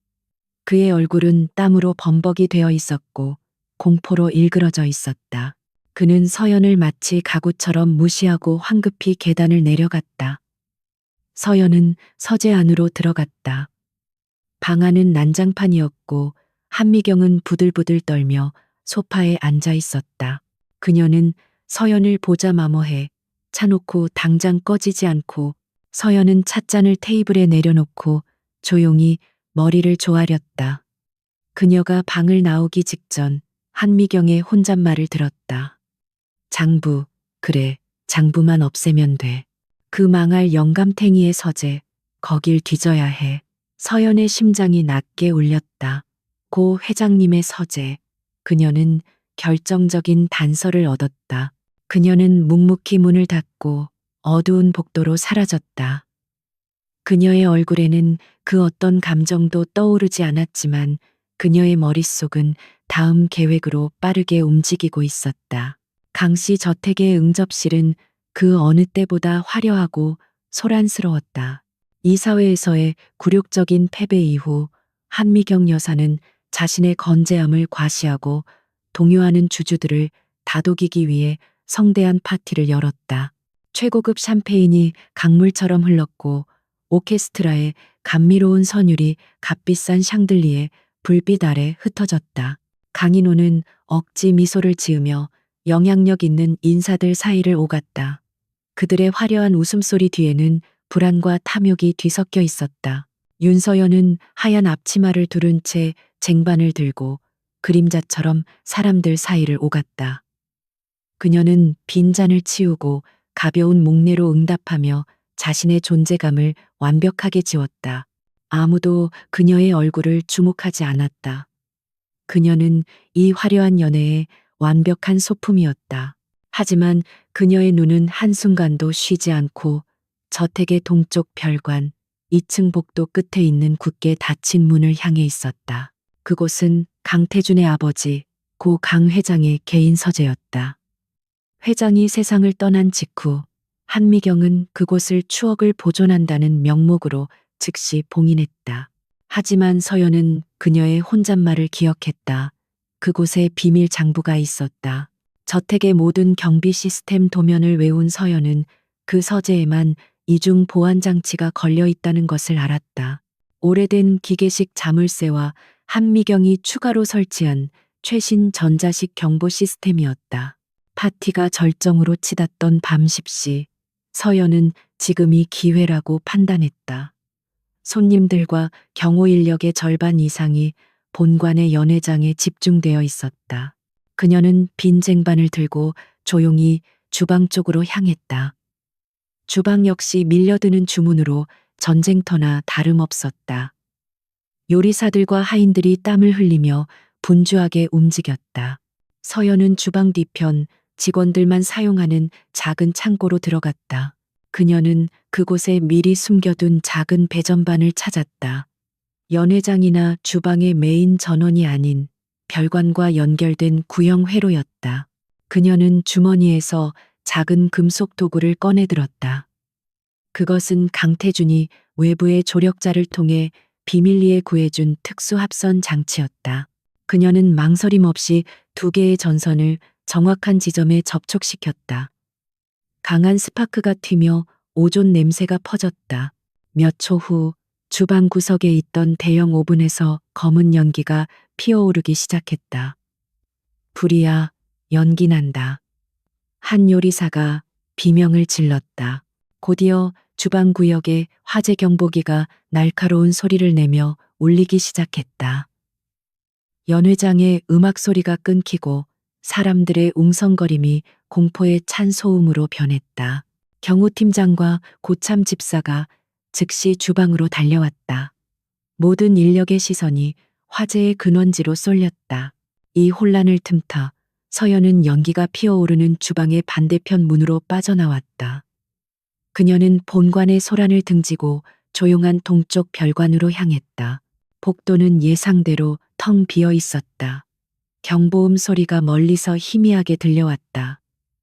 [SPEAKER 1] 그의 얼굴은 땀으로 범벅이 되어 있었고 공포로 일그러져 있었다. 그는 서연을 마치 가구처럼 무시하고 황급히 계단을 내려갔다. 서연은 서재 안으로 들어갔다. 방 안은 난장판이었고 한미경은 부들부들 떨며 소파에 앉아 있었다. 그녀는 서연을 보자 마모해 차놓고 당장 꺼지지 않고 서연은 찻잔을 테이블에 내려놓고 조용히 머리를 조아렸다. 그녀가 방을 나오기 직전 한미경의 혼잣말을 들었다. 장부, 그래, 장부만 없애면 돼. 그 망할 영감탱이의 서재, 거길 뒤져야 해. 서연의 심장이 낮게 울렸다. 고 회장님의 서재. 그녀는 결정적인 단서를 얻었다. 그녀는 묵묵히 문을 닫고 어두운 복도로 사라졌다. 그녀의 얼굴에는 그 어떤 감정도 떠오르지 않았지만 그녀의 머릿속은 다음 계획으로 빠르게 움직이고 있었다. 강씨 저택의 응접실은 그 어느 때보다 화려하고 소란스러웠다. 이사회에서의 굴욕적인 패배 이후 한미경 여사는 자신의 건재함을 과시하고 동요하는 주주들을 다독이기 위해 성대한 파티를 열었다. 최고급 샴페인이 강물처럼 흘렀고 오케스트라의 감미로운 선율이 값비싼 샹들리에 불빛 아래 흩어졌다. 강인호는 억지 미소를 지으며 영향력 있는 인사들 사이를 오갔다. 그들의 화려한 웃음소리 뒤에는 불안과 탐욕이 뒤섞여 있었다. 윤서연은 하얀 앞치마를 두른 채 쟁반을 들고 그림자처럼 사람들 사이를 오갔다. 그녀는 빈 잔을 치우고 가벼운 목례로 응답하며 자신의 존재감을 완벽하게 지웠다. 아무도 그녀의 얼굴을 주목하지 않았다. 그녀는 이 화려한 연애의 완벽한 소품이었다. 하지만 그녀의 눈은 한순간도 쉬지 않고 저택의 동쪽 별관 2층 복도 끝에 있는 굳게 닫힌 문을 향해 있었다. 그곳은 강태준의 아버지 고 강 회장의 개인 서재였다. 회장이 세상을 떠난 직후 한미경은 그곳을 추억을 보존한다는 명목으로 즉시 봉인했다. 하지만 서연은 그녀의 혼잣말을 기억했다. 그곳에 비밀 장부가 있었다. 저택의 모든 경비 시스템 도면을 외운 서연은 그 서재에만 이중 보안 장치가 걸려 있다는 것을 알았다. 오래된 기계식 자물쇠와 한미경이 추가로 설치한 최신 전자식 경보 시스템이었다. 파티가 절정으로 치닫던 밤 10시, 서연은 지금이 기회라고 판단했다. 손님들과 경호 인력의 절반 이상이 본관의 연회장에 집중되어 있었다. 그녀는 빈 쟁반을 들고 조용히 주방 쪽으로 향했다. 주방 역시 밀려드는 주문으로 전쟁터나 다름없었다. 요리사들과 하인들이 땀을 흘리며 분주하게 움직였다. 서연은 주방 뒤편 직원들만 사용하는 작은 창고로 들어갔다. 그녀는 그곳에 미리 숨겨둔 작은 배전반을 찾았다. 연회장이나 주방의 메인 전원이 아닌 별관과 연결된 구형 회로였다. 그녀는 주머니에서 작은 금속 도구를 꺼내 들었다. 그것은 강태준이 외부의 조력자를 통해 비밀리에 구해준 특수 합선 장치였다. 그녀는 망설임 없이 두 개의 전선을 정확한 지점에 접촉시켰다. 강한 스파크가 튀며 오존 냄새가 퍼졌다. 몇 초 후 주방 구석에 있던 대형 오븐에서 검은 연기가 피어오르기 시작했다. 불이야, 연기 난다. 한 요리사가 비명을 질렀다. 곧이어 주방 구역에 화재 경보기가 날카로운 소리를 내며 울리기 시작했다. 연회장의 음악 소리가 끊기고 사람들의 웅성거림이 공포에 찬 소음으로 변했다. 경호팀장과 고참 집사가 즉시 주방으로 달려왔다. 모든 인력의 시선이 화재의 근원지로 쏠렸다. 이 혼란을 틈타 서연은 연기가 피어오르는 주방의 반대편 문으로 빠져나왔다. 그녀는 본관의 소란을 등지고 조용한 동쪽 별관으로 향했다. 복도는 예상대로 텅 비어 있었다. 경보음 소리가 멀리서 희미하게 들려왔다.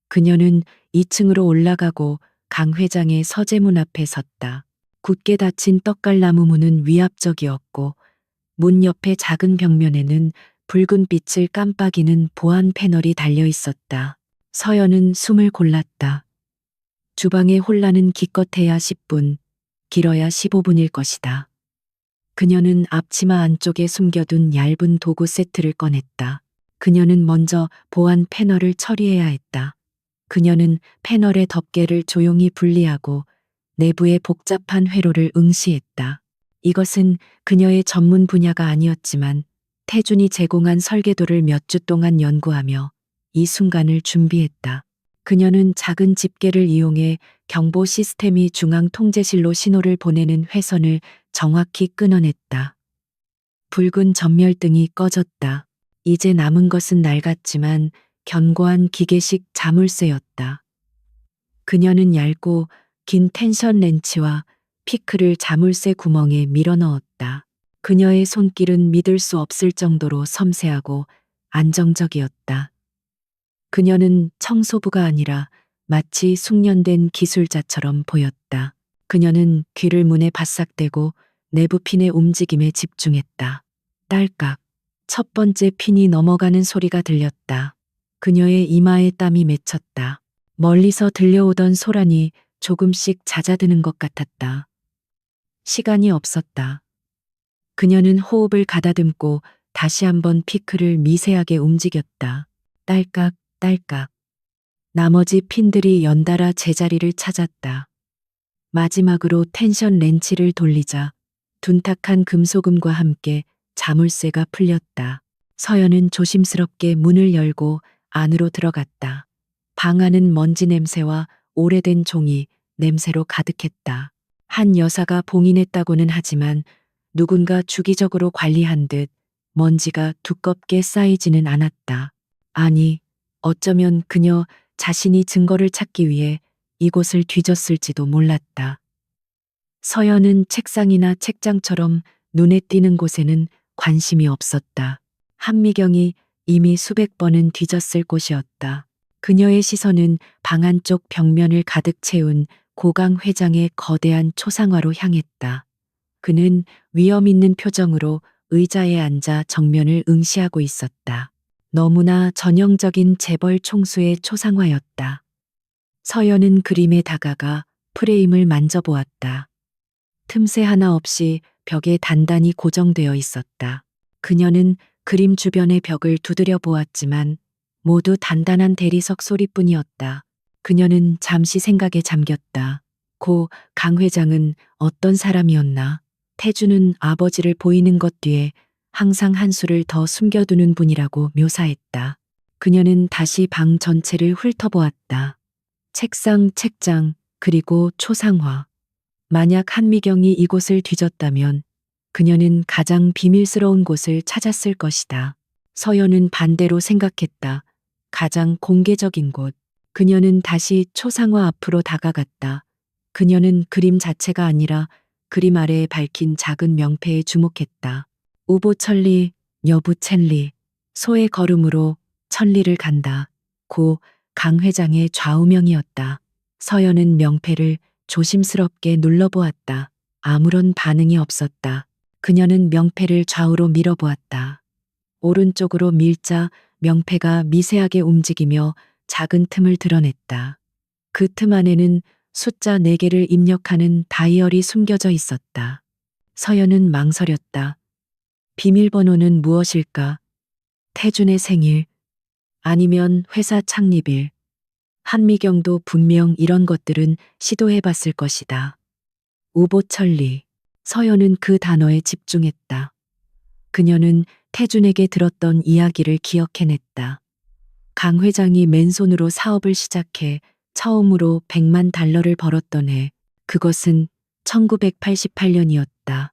[SPEAKER 1] 그녀는 2층으로 올라가고 강 회장의 서재문 앞에 섰다. 굳게 닫힌 떡갈나무 문은 위압적이었고 문 옆의 작은 벽면에는 붉은 빛을 깜빡이는 보안 패널이 달려 있었다. 서연은 숨을 골랐다. 주방의 혼란은 기껏해야 10분, 길어야 15분일 것이다. 그녀는 앞치마 안쪽에 숨겨둔 얇은 도구 세트를 꺼냈다. 그녀는 먼저 보안 패널을 처리해야 했다. 그녀는 패널의 덮개를 조용히 분리하고 내부의 복잡한 회로를 응시했다. 이것은 그녀의 전문 분야가 아니었지만 태준이 제공한 설계도를 몇 주 동안 연구하며 이 순간을 준비했다. 그녀는 작은 집게를 이용해 경보 시스템이 중앙 통제실로 신호를 보내는 회선을 정확히 끊어냈다. 붉은 전멸등이 꺼졌다. 이제 남은 것은 낡았지만 견고한 기계식 자물쇠였다. 그녀는 얇고 긴 텐션 렌치와 피크를 자물쇠 구멍에 밀어 넣었다. 그녀의 손길은 믿을 수 없을 정도로 섬세하고 안정적이었다. 그녀는 청소부가 아니라 마치 숙련된 기술자처럼 보였다. 그녀는 귀를 문에 바싹 대고 내부 핀의 움직임에 집중했다. 딸깍. 첫 번째 핀이 넘어가는 소리가 들렸다. 그녀의 이마에 땀이 맺혔다. 멀리서 들려오던 소란이 조금씩 잦아드는 것 같았다. 시간이 없었다. 그녀는 호흡을 가다듬고 다시 한번 피크를 미세하게 움직였다. 딸깍, 딸깍. 나머지 핀들이 연달아 제자리를 찾았다. 마지막으로 텐션 렌치를 돌리자 둔탁한 금속음과 함께 자물쇠가 풀렸다. 서연은 조심스럽게 문을 열고 안으로 들어갔다. 방 안은 먼지 냄새와 오래된 종이 냄새로 가득했다. 한 여사가 봉인했다고는 하지만 누군가 주기적으로 관리한 듯 먼지가 두껍게 쌓이지는 않았다. 아니, 어쩌면 그녀 자신이 증거를 찾기 위해 이곳을 뒤졌을지도 몰랐다. 서연은 책상이나 책장처럼 눈에 띄는 곳에는 관심이 없었다. 한미경이 이미 수백 번은 뒤졌을 곳이었다. 그녀의 시선은 방 안쪽 벽면을 가득 채운 고강 회장의 거대한 초상화로 향했다. 그는 위험 있는 표정으로 의자에 앉아 정면을 응시하고 있었다. 너무나 전형적인 재벌 총수의 초상화였다. 서연은 그림에 다가가 프레임을 만져보았다. 틈새 하나 없이 벽에 단단히 고정되어 있었다. 그녀는 그림 주변의 벽을 두드려 보았지만 모두 단단한 대리석 소리뿐이었다. 그녀는 잠시 생각에 잠겼다. 고 강 회장은 어떤 사람이었나? 태주는 아버지를 보이는 것 뒤에 항상 한 수를 더 숨겨두는 분이라고 묘사했다. 그녀는 다시 방 전체를 훑어보았다. 책상, 책장, 그리고 초상화. 만약 한미경이 이곳을 뒤졌다면 그녀는 가장 비밀스러운 곳을 찾았을 것이다. 서연은 반대로 생각했다. 가장 공개적인 곳. 그녀는 다시 초상화 앞으로 다가갔다. 그녀는 그림 자체가 아니라 그림 아래에 밝힌 작은 명패에 주목했다. 우보천리, 여부천리, 소의 걸음으로 천리를 간다. 고 강 회장의 좌우명이었다. 서연은 명패를 조심스럽게 눌러보았다. 아무런 반응이 없었다. 그녀는 명패를 좌우로 밀어보았다. 오른쪽으로 밀자 명패가 미세하게 움직이며 작은 틈을 드러냈다. 그 틈 안에는 숫자 4개를 입력하는 다이얼이 숨겨져 있었다. 서연은 망설였다. 비밀번호는 무엇일까? 태준의 생일, 아니면 회사 창립일. 한미경도 분명 이런 것들은 시도해봤을 것이다. 우보천리. 서연은 그 단어에 집중했다. 그녀는 태준에게 들었던 이야기를 기억해냈다. 강 회장이 맨손으로 사업을 시작해 처음으로 100만 달러를 벌었던 해, 그것은 1988년이었다.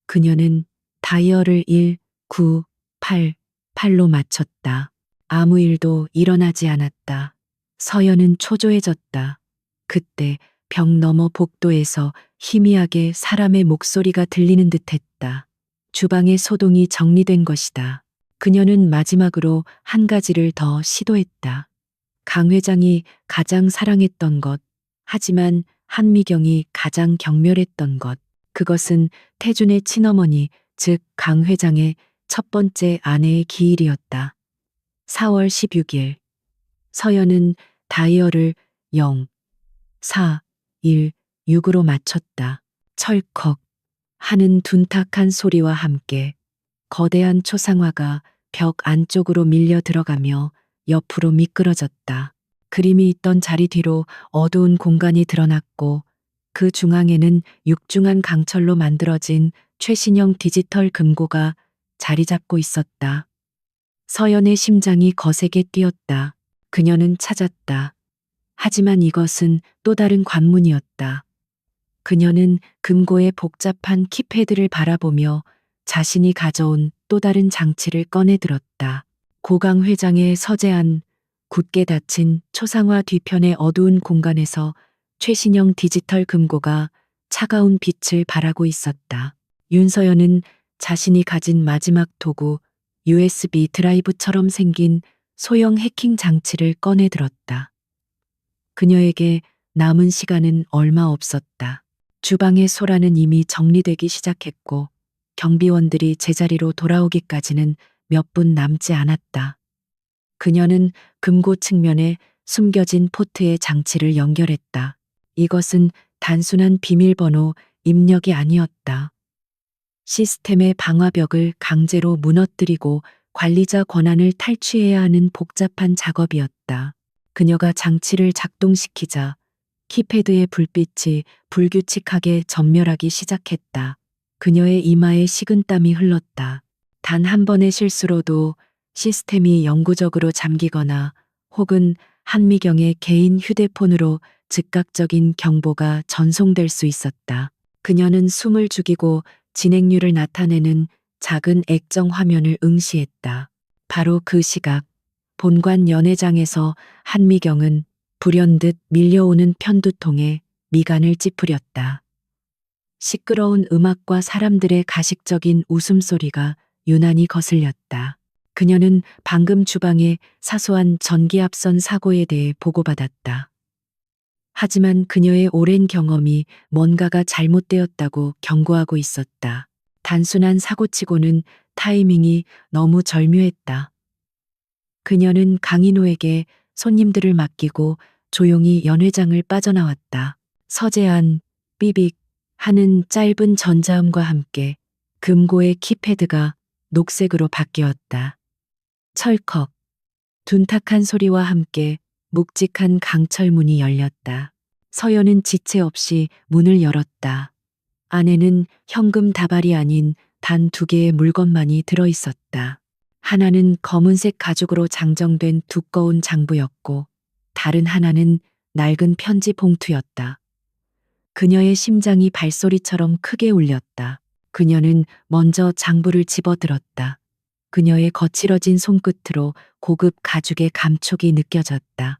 [SPEAKER 1] 그녀는 다이얼을 1, 9, 8, 8로 맞췄다. 아무 일도 일어나지 않았다. 서연은 초조해졌다. 그때 벽 너머 복도에서 희미하게 사람의 목소리가 들리는 듯했다. 주방의 소동이 정리된 것이다. 그녀는 마지막으로 한 가지를 더 시도했다. 강 회장이 가장 사랑했던 것, 하지만 한미경이 가장 경멸했던 것, 그것은 태준의 친어머니, 즉 강 회장의 첫 번째 아내의 기일이었다. 4월 16일. 서연은 다이얼을 0, 4, 1, 6으로 맞췄다. 철컥 하는 둔탁한 소리와 함께 거대한 초상화가 벽 안쪽으로 밀려 들어가며 옆으로 미끄러졌다. 그림이 있던 자리 뒤로 어두운 공간이 드러났고 그 중앙에는 육중한 강철로 만들어진 최신형 디지털 금고가 자리 잡고 있었다. 서연의 심장이 거세게 뛰었다. 그녀는 찾았다. 하지만 이것은 또 다른 관문이었다. 그녀는 금고의 복잡한 키패드를 바라보며 자신이 가져온 또 다른 장치를 꺼내 들었다. 고강 회장의 서재안, 굳게 닫힌 초상화 뒤편의 어두운 공간에서 최신형 디지털 금고가 차가운 빛을 발하고 있었다. 윤서연은 자신이 가진 마지막 도구, USB 드라이브처럼 생긴 소형 해킹 장치를 꺼내 들었다. 그녀에게 남은 시간은 얼마 없었다. 주방의 소라는 이미 정리되기 시작했고 경비원들이 제자리로 돌아오기까지는 몇 분 남지 않았다. 그녀는 금고 측면에 숨겨진 포트의 장치를 연결했다. 이것은 단순한 비밀번호 입력이 아니었다. 시스템의 방화벽을 강제로 무너뜨리고 관리자 권한을 탈취해야 하는 복잡한 작업이었다. 그녀가 장치를 작동시키자 키패드의 불빛이 불규칙하게 전멸하기 시작했다. 그녀의 이마에 식은땀이 흘렀다. 단 한 번의 실수로도 시스템이 영구적으로 잠기거나 혹은 한미경의 개인 휴대폰으로 즉각적인 경보가 전송될 수 있었다. 그녀는 숨을 죽이고 진행률을 나타내는 작은 액정 화면을 응시했다. 바로 그 시각, 본관 연회장에서 한미경은 불현듯 밀려오는 편두통에 미간을 찌푸렸다. 시끄러운 음악과 사람들의 가식적인 웃음소리가 유난히 거슬렸다. 그녀는 방금 주방의 사소한 전기압선 사고에 대해 보고받았다. 하지만 그녀의 오랜 경험이 뭔가가 잘못되었다고 경고하고 있었다. 단순한 사고치고는 타이밍이 너무 절묘했다. 그녀는 강인호에게 손님들을 맡기고 조용히 연회장을 빠져나왔다. 서재안, 삐빅 하는 짧은 전자음과 함께 금고의 키패드가 녹색으로 바뀌었다. 철컥, 둔탁한 소리와 함께 묵직한 강철문이 열렸다. 서연은 지체 없이 문을 열었다. 안에는 현금 다발이 아닌 단 2개의 물건만이 들어 있었다. 하나는 검은색 가죽으로 장정된 두꺼운 장부였고, 다른 하나는 낡은 편지 봉투였다. 그녀의 심장이 발소리처럼 크게 울렸다. 그녀는 먼저 장부를 집어들었다. 그녀의 거칠어진 손끝으로 고급 가죽의 감촉이 느껴졌다.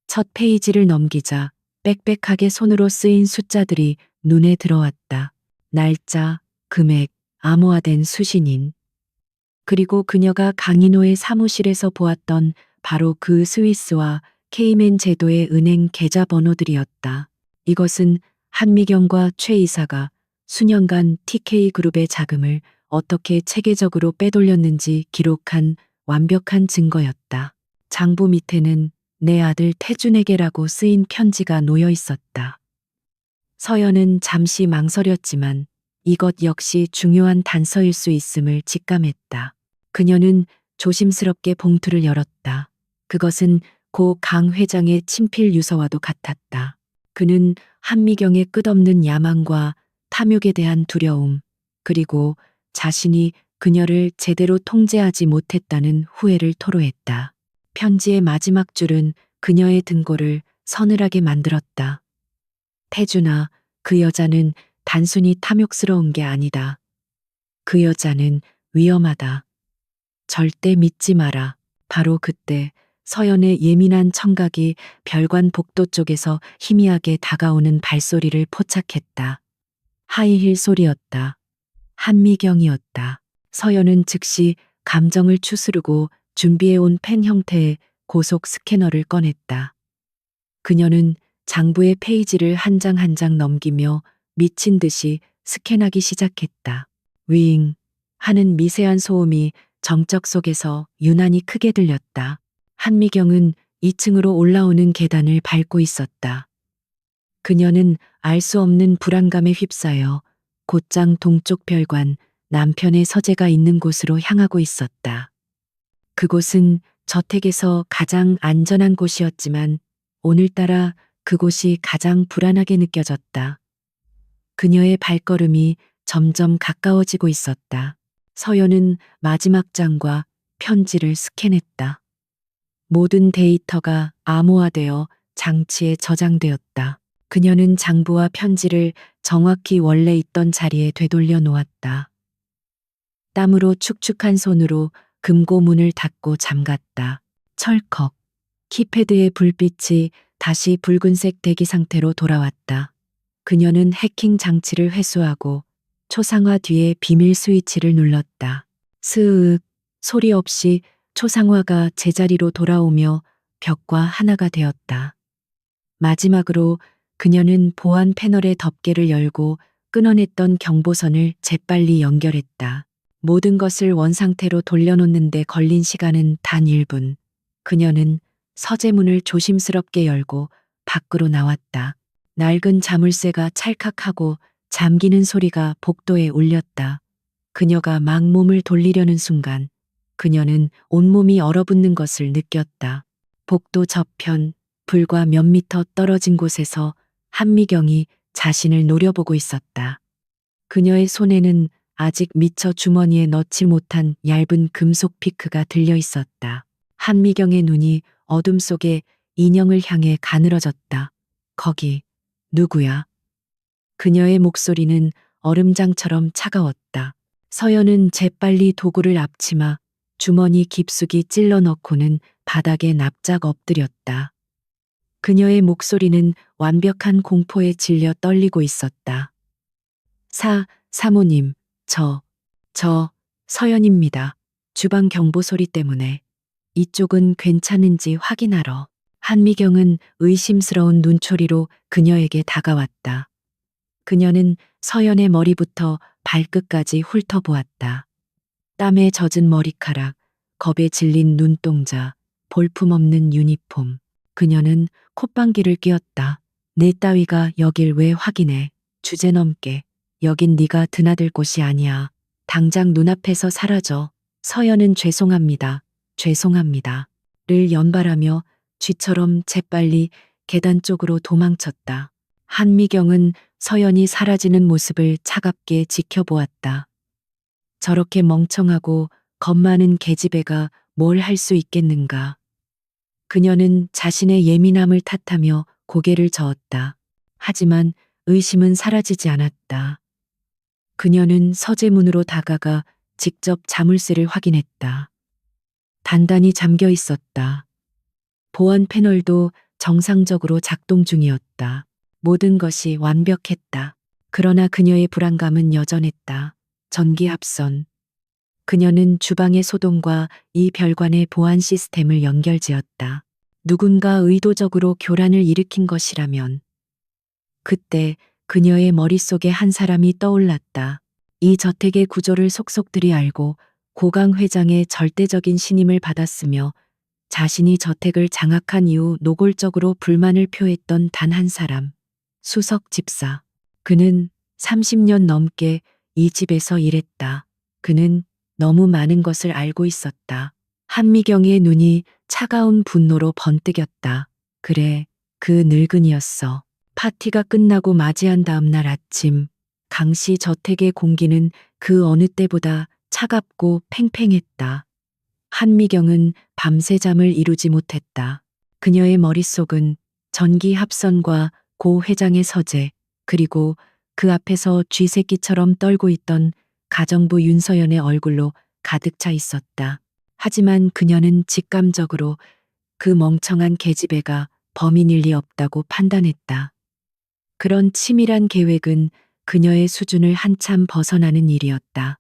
[SPEAKER 1] 첫 페이지를 넘기자 빽빽하게 손으로 쓰인 숫자들이 눈에 들어왔다. 날짜, 금액, 암호화된 수신인. 그리고 그녀가 강인호의 사무실에서 보았던 바로 그 스위스와 케이맨 제도의 은행 계좌 번호들이었다. 이것은 한미경과 최 이사가 수년간 TK그룹의 자금을 어떻게 체계적으로 빼돌렸는지 기록한 완벽한 증거였다. 장부 밑에는 내 아들 태준에게라고 쓰인 편지가 놓여 있었다. 서연은 잠시 망설였지만 이것 역시 중요한 단서일 수 있음을 직감했다. 그녀는 조심스럽게 봉투를 열었다. 그것은 고 강 회장의 친필 유서와도 같았다. 그는 한미경의 끝없는 야망과 탐욕에 대한 두려움, 그리고 자신이 그녀를 제대로 통제하지 못했다는 후회를 토로했다. 편지의 마지막 줄은 그녀의 등골을 서늘하게 만들었다. 태준아, 그 여자는 단순히 탐욕스러운 게 아니다. 그 여자는 위험하다. 절대 믿지 마라. 바로 그때 서연의 예민한 청각이 별관 복도 쪽에서 희미하게 다가오는 발소리를 포착했다. 하이힐 소리였다. 한미경이었다. 서연은 즉시 감정을 추스르고 준비해온 펜 형태의 고속 스캐너를 꺼냈다. 그녀는 장부의 페이지를 한 장 한 장 넘기며 미친 듯이 스캔하기 시작했다. 윙 하는 미세한 소음이 정적 속에서 유난히 크게 들렸다. 한미경은 2층으로 올라오는 계단을 밟고 있었다. 그녀는 알 수 없는 불안감에 휩싸여 곧장 동쪽 별관 남편의 서재가 있는 곳으로 향하고 있었다. 그곳은 저택에서 가장 안전한 곳이었지만 오늘따라 그곳이 가장 불안하게 느껴졌다. 그녀의 발걸음이 점점 가까워지고 있었다. 서연은 마지막 장과 편지를 스캔했다. 모든 데이터가 암호화되어 장치에 저장되었다. 그녀는 장부와 편지를 정확히 원래 있던 자리에 되돌려 놓았다. 땀으로 축축한 손으로 금고문을 닫고 잠갔다. 철컥. 키패드의 불빛이 다시 붉은색 대기 상태로 돌아왔다. 그녀는 해킹 장치를 회수하고 초상화 뒤에 비밀 스위치를 눌렀다. 스윽 소리 없이 초상화가 제자리로 돌아오며 벽과 하나가 되었다. 마지막으로 그녀는 보안 패널의 덮개를 열고 끊어냈던 경보선을 재빨리 연결했다. 모든 것을 원상태로 돌려놓는데 걸린 시간은 단 1분. 그녀는 서재문을 조심스럽게 열고 밖으로 나왔다. 낡은 자물쇠가 찰칵하고 잠기는 소리가 복도에 울렸다. 그녀가 막 몸을 돌리려는 순간 그녀는 온몸이 얼어붙는 것을 느꼈다. 복도 저편 불과 몇 미터 떨어진 곳에서 한미경이 자신을 노려보고 있었다. 그녀의 손에는 아직 미처 주머니에 넣지 못한 얇은 금속 피크가 들려 있었다. 한미경의 눈이 어둠 속에 인형을 향해 가늘어졌다. 거기 누구야? 그녀의 목소리는 얼음장처럼 차가웠다. 서연은 재빨리 도구를 앞치마 주머니 깊숙이 찔러 넣고는 바닥에 납작 엎드렸다. 그녀의 목소리는 완벽한 공포에 질려 떨리고 있었다. 사모님, 저 서연입니다. 주방 경보 소리 때문에 이쪽은 괜찮은지 확인하러. 한미경은 의심스러운 눈초리로 그녀에게 다가왔다. 그녀는 서연의 머리부터 발끝까지 훑어보았다. 땀에 젖은 머리카락, 겁에 질린 눈동자, 볼품없는 유니폼. 그녀는 콧방귀를 뀌었다. 내 따위가 여길 왜 확인해. 주제넘게. 여긴 네가 드나들 곳이 아니야. 당장 눈앞에서 사라져. 서연은 죄송합니다. 죄송합니다. 를 연발하며 쥐처럼 재빨리 계단 쪽으로 도망쳤다. 한미경은 서연이 사라지는 모습을 차갑게 지켜보았다. 저렇게 멍청하고 겁 많은 계집애가 뭘 할 수 있겠는가. 그녀는 자신의 예민함을 탓하며 고개를 저었다. 하지만 의심은 사라지지 않았다. 그녀는 서재문으로 다가가 직접 자물쇠를 확인했다. 단단히 잠겨 있었다. 보안 패널도 정상적으로 작동 중이었다. 모든 것이 완벽했다. 그러나 그녀의 불안감은 여전했다. 전기 합선. 그녀는 주방의 소동과 이 별관의 보안 시스템을 연결지었다. 누군가 의도적으로 교란을 일으킨 것이라면. 그때 그녀의 머릿속에 한 사람이 떠올랐다. 이 저택의 구조를 속속들이 알고 고강 회장의 절대적인 신임을 받았으며 자신이 저택을 장악한 이후 노골적으로 불만을 표했던 단 한 사람. 수석 집사. 그는 30년 넘게 이 집에서 일했다. 그는 너무 많은 것을 알고 있었다. 한미경의 눈이 차가운 분노로 번뜩였다. 그래, 그 늙은이였어. 파티가 끝나고 맞이한 다음 날 아침, 강씨 저택의 공기는 그 어느 때보다 차갑고 팽팽했다. 한미경은 밤새 잠을 이루지 못했다. 그녀의 머릿속은 전기 합선과 고 회장의 서재, 그리고 그 앞에서 쥐새끼처럼 떨고 있던 가정부 윤서연의 얼굴로 가득 차 있었다. 하지만 그녀는 직감적으로 그 멍청한 계집애가 범인일 리 없다고 판단했다. 그런 치밀한 계획은 그녀의 수준을 한참 벗어나는 일이었다.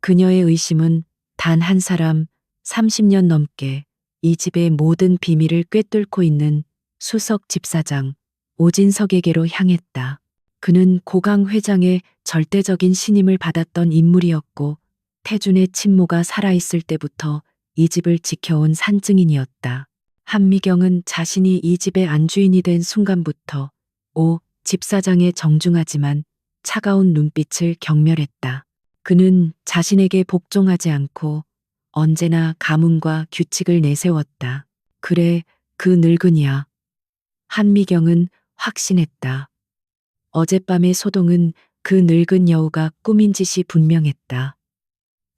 [SPEAKER 1] 그녀의 의심은 단 한 사람, 30년 넘게 이 집의 모든 비밀을 꿰뚫고 있는 수석 집사장 오진석에게로 향했다. 그는 고강 회장의 절대적인 신임을 받았던 인물이었고 태준의 친모가 살아있을 때부터 이 집을 지켜온 산증인이었다. 한미경은 자신이 이 집의 안주인이 된 순간부터 오 집사장의 정중하지만 차가운 눈빛을 경멸했다. 그는 자신에게 복종하지 않고 언제나 가문과 규칙을 내세웠다. 그래, 그 늙은이야. 한미경은 확신했다. 어젯밤의 소동은 그 늙은 여우가 꾸민 짓이 분명했다.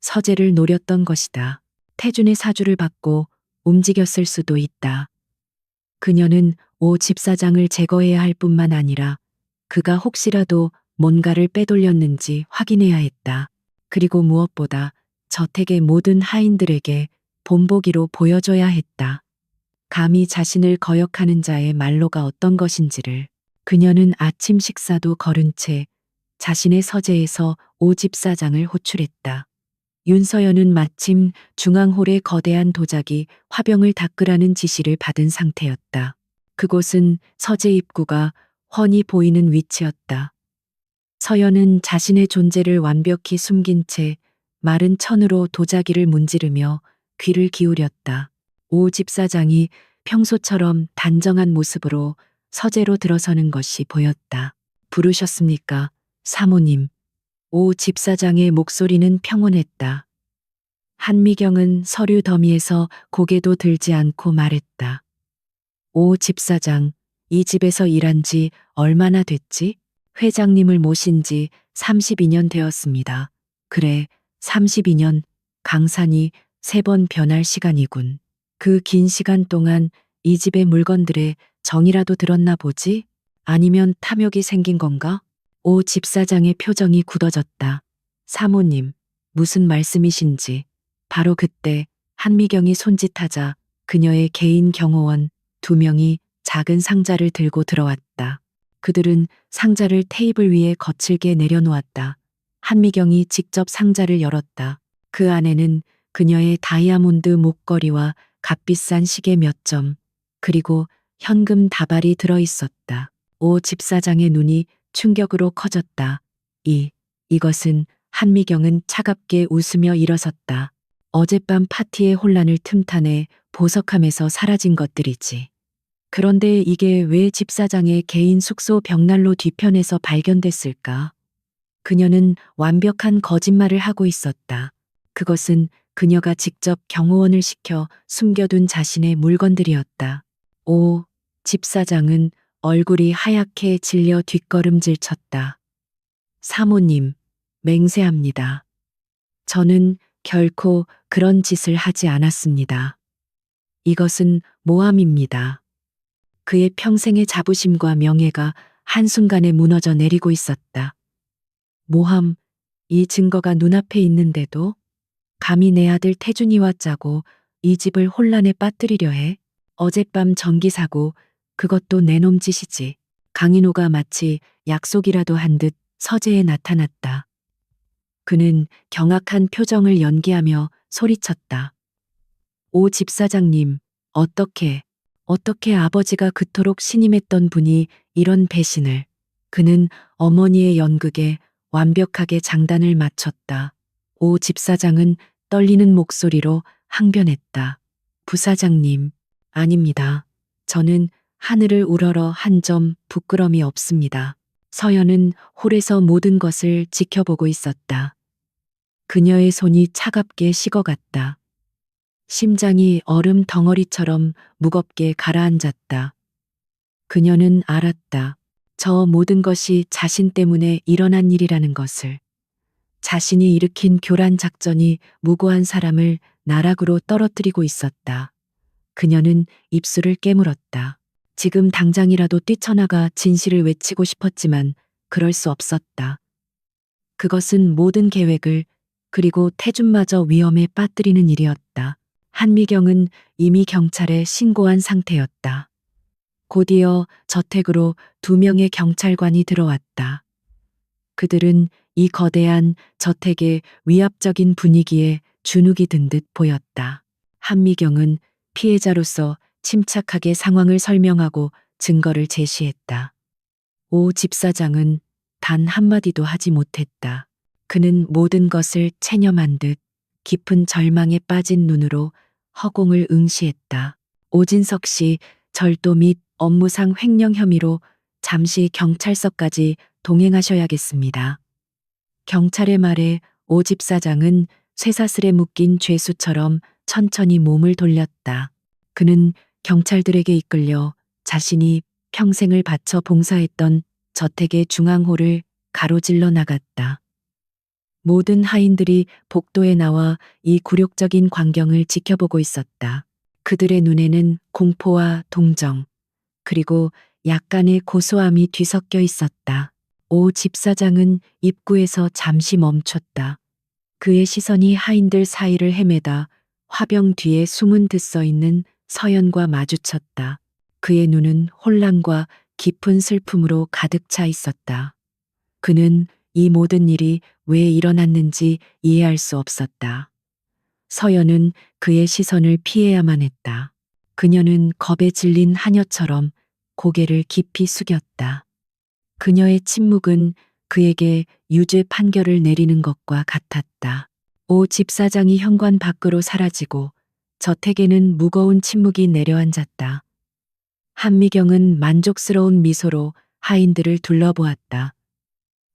[SPEAKER 1] 서재를 노렸던 것이다. 태준의 사주를 받고 움직였을 수도 있다. 그녀는 오 집사장을 제거해야 할 뿐만 아니라 그가 혹시라도 뭔가를 빼돌렸는지 확인해야 했다. 그리고 무엇보다 저택의 모든 하인들에게 본보기로 보여줘야 했다. 감히 자신을 거역하는 자의 말로가 어떤 것인지를. 그녀는 아침 식사도 거른 채 자신의 서재에서 오 집사장을 호출했다. 윤서연은 마침 중앙홀의 거대한 도자기 화병을 닦으라는 지시를 받은 상태였다. 그곳은 서재 입구가 훤히 보이는 위치였다. 서연은 자신의 존재를 완벽히 숨긴 채 마른 천으로 도자기를 문지르며 귀를 기울였다. 오 집사장이 평소처럼 단정한 모습으로 서재로 들어서는 것이 보였다. 부르셨습니까, 사모님? 오 집사장의 목소리는 평온했다. 한미경은 서류 더미에서 고개도 들지 않고 말했다. 오 집사장, 이 집에서 일한 지 얼마나 됐지? 회장님을 모신 지 32년 되었습니다. 그래, 32년, 강산이 3번 변할 시간이군. 그 긴 시간 동안 이 집의 물건들에 정이라도 들었나 보지? 아니면 탐욕이 생긴 건가? 오 집사장의 표정이 굳어졌다. 사모님, 무슨 말씀이신지. 바로 그때 한미경이 손짓하자 그녀의 개인 경호원 2명이 작은 상자를 들고 들어왔다. 그들은 상자를 테이블 위에 거칠게 내려놓았다. 한미경이 직접 상자를 열었다. 그 안에는 그녀의 다이아몬드 목걸이와 값비싼 시계 몇 점, 그리고 현금 다발이 들어 있었다. 오 집사장의 눈이 충격으로 커졌다. 이것은 한미경은 차갑게 웃으며 일어섰다. 어젯밤 파티의 혼란을 틈타내 보석함에서 사라진 것들이지. 그런데 이게 왜 집사장의 개인 숙소 벽난로 뒤편에서 발견됐을까? 그녀는 완벽한 거짓말을 하고 있었다. 그것은 그녀가 직접 경호원을 시켜 숨겨둔 자신의 물건들이었다. 오, 집사장은 얼굴이 하얗게 질려 뒷걸음질 쳤다. 사모님, 맹세합니다. 저는 결코 그런 짓을 하지 않았습니다. 이것은 모함입니다. 그의 평생의 자부심과 명예가 한순간에 무너져 내리고 있었다. 모함, 이 증거가 눈앞에 있는데도 감히 내 아들 태준이와 짜고 이 집을 혼란에 빠뜨리려 해. 어젯밤 전기 사고, 그것도 내 놈 짓이지. 강인호가 마치 약속이라도 한 듯 서재에 나타났다. 그는 경악한 표정을 연기하며 소리쳤다. 오 집사장님, 어떻게 아버지가 그토록 신임했던 분이 이런 배신을. 그는 어머니의 연극에 완벽하게 장단을 맞췄다. 오 집사장은 떨리는 목소리로 항변했다. 부사장님, 아닙니다. 저는 하늘을 우러러 한 점 부끄럼이 없습니다. 서연은 홀에서 모든 것을 지켜보고 있었다. 그녀의 손이 차갑게 식어갔다. 심장이 얼음 덩어리처럼 무겁게 가라앉았다. 그녀는 알았다. 저 모든 것이 자신 때문에 일어난 일이라는 것을. 자신이 일으킨 교란 작전이 무고한 사람을 나락으로 떨어뜨리고 있었다. 그녀는 입술을 깨물었다. 지금 당장이라도 뛰쳐나가 진실을 외치고 싶었지만 그럴 수 없었다. 그것은 모든 계획을, 그리고 태준마저 위험에 빠뜨리는 일이었다. 한미경은 이미 경찰에 신고한 상태였다. 곧이어 저택으로 2명의 경찰관이 들어왔다. 그들은 이 거대한 저택의 위압적인 분위기에 주눅이 든 듯 보였다. 한미경은 피해자로서 침착하게 상황을 설명하고 증거를 제시했다. 오 집사장은 단 한마디도 하지 못했다. 그는 모든 것을 체념한 듯 깊은 절망에 빠진 눈으로 허공을 응시했다. 오진석 씨 절도 및 업무상 횡령 혐의로 잠시 경찰서까지 동행하셔야겠습니다. 경찰의 말에 오 집사장은 쇠사슬에 묶인 죄수처럼 천천히 몸을 돌렸다. 그는 경찰들에게 이끌려 자신이 평생을 바쳐 봉사했던 저택의 중앙홀을 가로질러 나갔다. 모든 하인들이 복도에 나와 이 굴욕적인 광경을 지켜보고 있었다. 그들의 눈에는 공포와 동정, 그리고 약간의 고소함이 뒤섞여 있었다. 오 집사장은 입구에서 잠시 멈췄다. 그의 시선이 하인들 사이를 헤매다 화병 뒤에 숨은 듯 서 있는 서연과 마주쳤다. 그의 눈은 혼란과 깊은 슬픔으로 가득 차 있었다. 그는 이 모든 일이 왜 일어났는지 이해할 수 없었다. 서연은 그의 시선을 피해야만 했다. 그녀는 겁에 질린 하녀처럼 고개를 깊이 숙였다. 그녀의 침묵은 그에게 유죄 판결을 내리는 것과 같았다. 오 집사장이 현관 밖으로 사라지고 저택에는 무거운 침묵이 내려앉았다. 한미경은 만족스러운 미소로 하인들을 둘러보았다.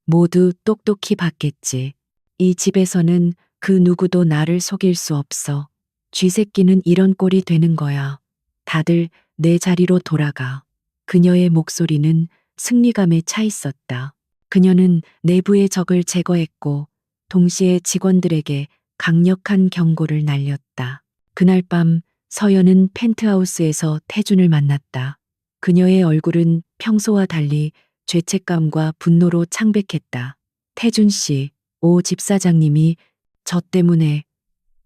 [SPEAKER 1] 모두 똑똑히 봤겠지. 이 집에서는 그 누구도 나를 속일 수 없어. 쥐새끼는 이런 꼴이 되는 거야. 다들 내 자리로 돌아가. 그녀의 목소리는 승리감에 차 있었다. 그녀는 내부의 적을 제거했고 동시에 직원들에게 강력한 경고를 날렸다. 그날 밤 서연은 펜트하우스에서 태준을 만났다. 그녀의 얼굴은 평소와 달리 죄책감과 분노로 창백했다. 태준 씨, 오 집사장님이 저 때문에,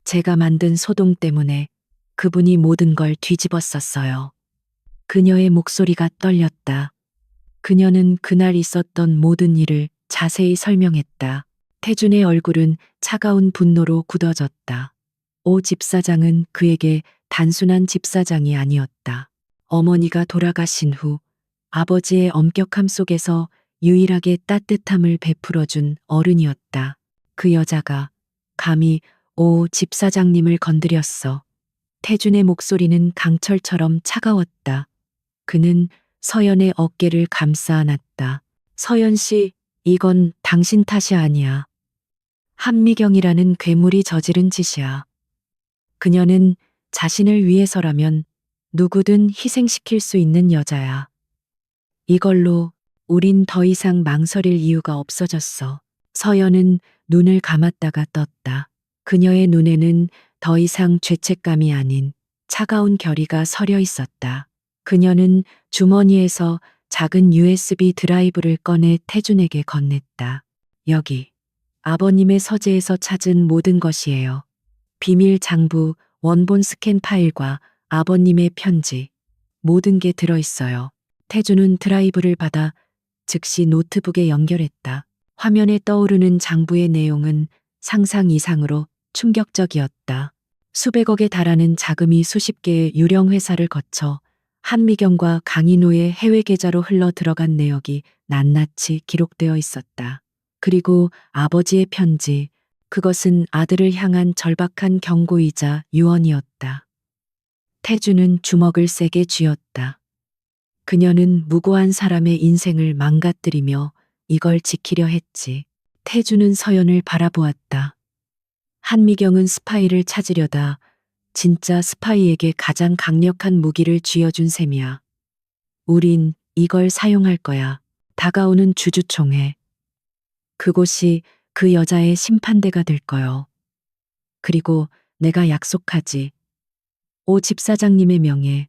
[SPEAKER 1] 제가 만든 소동 때문에 그분이 모든 걸 뒤집었었어요. 그녀의 목소리가 떨렸다. 그녀는 그날 있었던 모든 일을 자세히 설명했다. 태준의 얼굴은 차가운 분노로 굳어졌다. 오 집사장은 그에게 단순한 집사장이 아니었다. 어머니가 돌아가신 후 아버지의 엄격함 속에서 유일하게 따뜻함을 베풀어준 어른이었다. 그 여자가 감히 오 집사장님을 건드렸어. 태준의 목소리는 강철처럼 차가웠다. 그는 서연의 어깨를 감싸 안았다. 서연 씨, 이건 당신 탓이 아니야. 한미경이라는 괴물이 저지른 짓이야. 그녀는 자신을 위해서라면 누구든 희생시킬 수 있는 여자야. 이걸로 우린 더 이상 망설일 이유가 없어졌어. 서연은 눈을 감았다가 떴다. 그녀의 눈에는 더 이상 죄책감이 아닌 차가운 결의가 서려 있었다. 그녀는 주머니에서 작은 USB 드라이브를 꺼내 태준에게 건넸다. 여기, 아버님의 서재에서 찾은 모든 것이에요. 비밀 장부, 원본 스캔 파일과 아버님의 편지, 모든 게 들어있어요. 태준은 드라이브를 받아 즉시 노트북에 연결했다. 화면에 떠오르는 장부의 내용은 상상 이상으로 충격적이었다. 수백억에 달하는 자금이 수십 개의 유령 회사를 거쳐 한미경과 강인호의 해외 계좌로 흘러 들어간 내역이 낱낱이 기록되어 있었다. 그리고 아버지의 편지, 그것은 아들을 향한 절박한 경고이자 유언이었다. 태준은 주먹을 세게 쥐었다. 그녀는 무고한 사람의 인생을 망가뜨리며 이걸 지키려 했지. 태준은 서연을 바라보았다. 한미경은 스파이를 찾으려다 진짜 스파이에게 가장 강력한 무기를 쥐어준 셈이야. 우린 이걸 사용할 거야. 다가오는 주주총회. 그곳이 그 여자의 심판대가 될 거요. 그리고 내가 약속하지. 오 집사장님의 명예.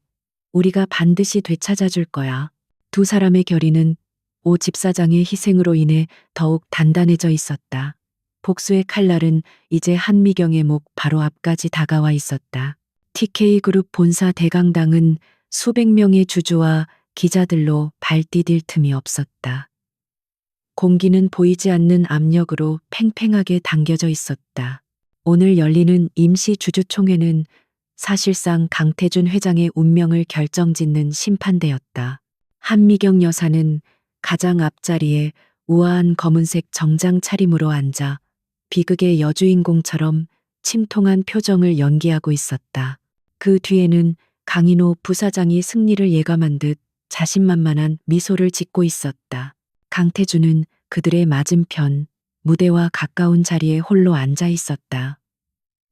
[SPEAKER 1] 우리가 반드시 되찾아 줄 거야. 두 사람의 결의는 오 집사장의 희생으로 인해 더욱 단단해져 있었다. 복수의 칼날은 이제 한미경의 목 바로 앞까지 다가와 있었다. TK그룹 본사 대강당은 수백 명의 주주와 기자들로 발디딜 틈이 없었다. 공기는 보이지 않는 압력으로 팽팽하게 당겨져 있었다. 오늘 열리는 임시 주주총회는 사실상 강태준 회장의 운명을 결정짓는 심판대였다. 한미경 여사는 가장 앞자리에 우아한 검은색 정장 차림으로 앉아 비극의 여주인공처럼 침통한 표정을 연기하고 있었다. 그 뒤에는 강인호 부사장이 승리를 예감한 듯 자신만만한 미소를 짓고 있었다. 강태준은 그들의 맞은편, 무대와 가까운 자리에 홀로 앉아 있었다.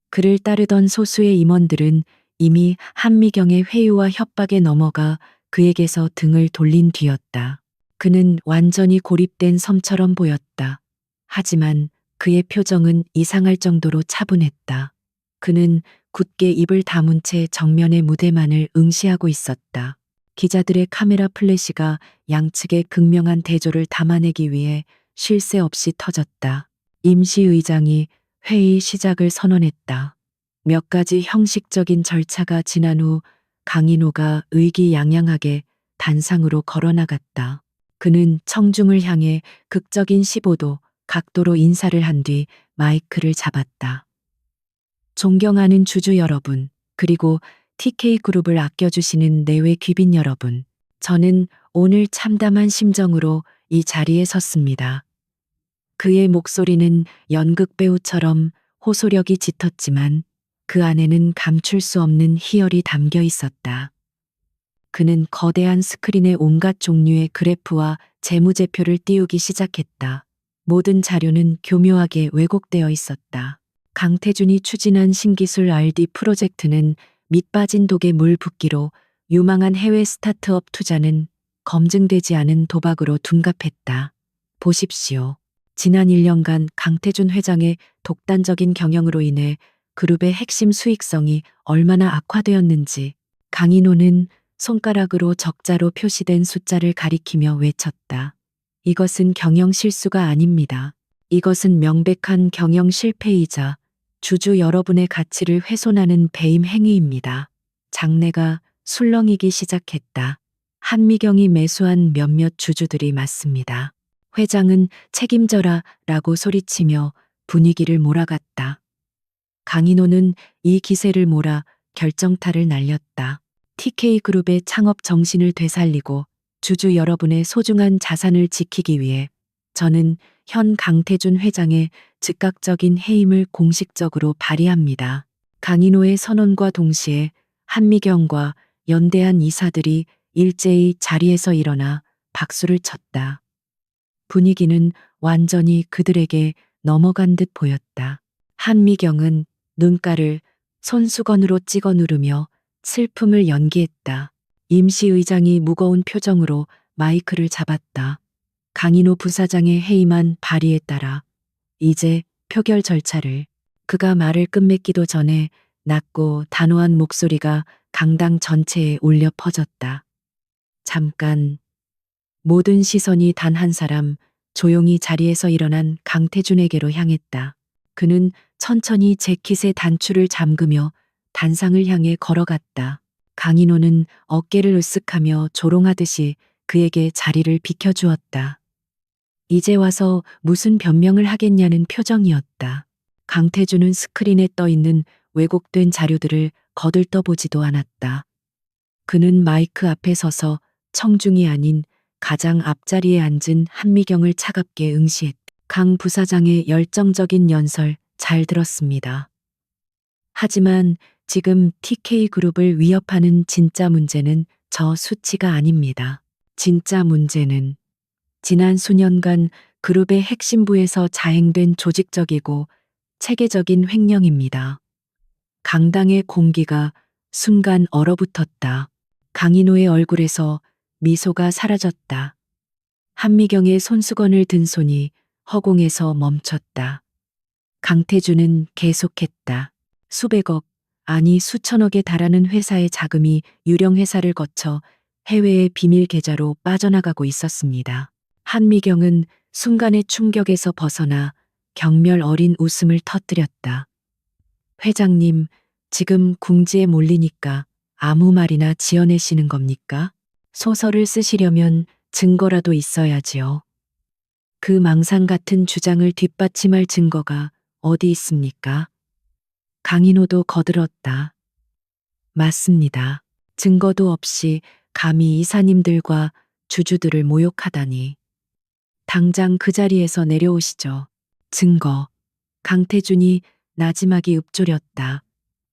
[SPEAKER 1] 그를 따르던 소수의 임원들은 이미 한미경의 회유와 협박에 넘어가 그에게서 등을 돌린 뒤였다. 그는 완전히 고립된 섬처럼 보였다. 하지만 그의 표정은 이상할 정도로 차분했다. 그는 굳게 입을 다문 채 정면의 무대만을 응시하고 있었다. 기자들의 카메라 플래시가 양측의 극명한 대조를 담아내기 위해 쉴 새 없이 터졌다. 임시의장이 회의 시작을 선언했다. 몇 가지 형식적인 절차가 지난 후 강인호가 의기양양하게 단상으로 걸어나갔다. 그는 청중을 향해 극적인 15도 각도로 인사를 한 뒤 마이크를 잡았다. 존경하는 주주 여러분, 그리고 TK그룹을 아껴주시는 내외 귀빈 여러분, 저는 오늘 참담한 심정으로 이 자리에 섰습니다. 그의 목소리는 연극 배우처럼 호소력이 짙었지만 그 안에는 감출 수 없는 희열이 담겨 있었다. 그는 거대한 스크린에 온갖 종류의 그래프와 재무제표를 띄우기 시작했다. 모든 자료는 교묘하게 왜곡되어 있었다. 강태준이 추진한 신기술 RD 프로젝트는 밑빠진 독에 물 붓기로 유망한 해외 스타트업 투자는 검증되지 않은 도박으로 둔갑했다. 보십시오. 지난 1년간 강태준 회장의 독단적인 경영으로 인해 그룹의 핵심 수익성이 얼마나 악화되었는지 강인호는 손가락으로 적자로 표시된 숫자를 가리키며 외쳤다. 이것은 경영 실수가 아닙니다. 이것은 명백한 경영 실패이자 주주 여러분의 가치를 훼손하는 배임 행위입니다. 장내가 술렁이기 시작했다. 한미경이 매수한 몇몇 주주들이 맞습니다. 회장은 책임져라 라고 소리치며 분위기를 몰아갔다. 강인호는 이 기세를 몰아 결정타를 날렸다. TK그룹의 창업 정신을 되살리고 주주 여러분의 소중한 자산을 지키기 위해 저는 현 강태준 회장의 즉각적인 해임을 공식적으로 발의합니다. 강인호의 선언과 동시에 한미경과 연대한 이사들이 일제히 자리에서 일어나 박수를 쳤다. 분위기는 완전히 그들에게 넘어간 듯 보였다. 한미경은 눈가를 손수건으로 찍어 누르며 슬픔을 연기했다. 임시의장이 무거운 표정으로 마이크를 잡았다. 강인호 부사장의 해임안 발의에 따라 이제 표결 절차를. 그가 말을 끝맺기도 전에 낮고 단호한 목소리가 강당 전체에 울려 퍼졌다. 잠깐. 모든 시선이 단 한 사람, 조용히 자리에서 일어난 강태준에게로 향했다. 그는 천천히 재킷의 단추를 잠그며 단상을 향해 걸어갔다. 강인호는 어깨를 으쓱하며 조롱하듯이 그에게 자리를 비켜주었다. 이제 와서 무슨 변명을 하겠냐는 표정이었다. 강태준은 스크린에 떠있는 왜곡된 자료들을 거들떠보지도 않았다. 그는 마이크 앞에 서서 청중이 아닌 가장 앞자리에 앉은 한미경을 차갑게 응시했다. 강 부사장의 열정적인 연설 잘 들었습니다. 하지만 지금 TK그룹을 위협하는 진짜 문제는 저 수치가 아닙니다. 진짜 문제는 지난 수년간 그룹의 핵심부에서 자행된 조직적이고 체계적인 횡령입니다. 강당의 공기가 순간 얼어붙었다. 강인호의 얼굴에서 미소가 사라졌다. 한미경의 손수건을 든 손이 허공에서 멈췄다. 강태준은 계속했다. 수백억, 아니 수천억에 달하는 회사의 자금이 유령 회사를 거쳐 해외의 비밀 계좌로 빠져나가고 있었습니다. 한미경은 순간의 충격에서 벗어나 경멸 어린 웃음을 터뜨렸다. 회장님, 지금 궁지에 몰리니까 아무 말이나 지어내시는 겁니까? 소설을 쓰시려면 증거라도 있어야지요. 그 망상 같은 주장을 뒷받침할 증거가 어디 있습니까? 강인호도 거들었다. 맞습니다. 증거도 없이 감히 이사님들과 주주들을 모욕하다니. 당장 그 자리에서 내려오시죠. 증거. 강태준이 나지막이 읊조렸다.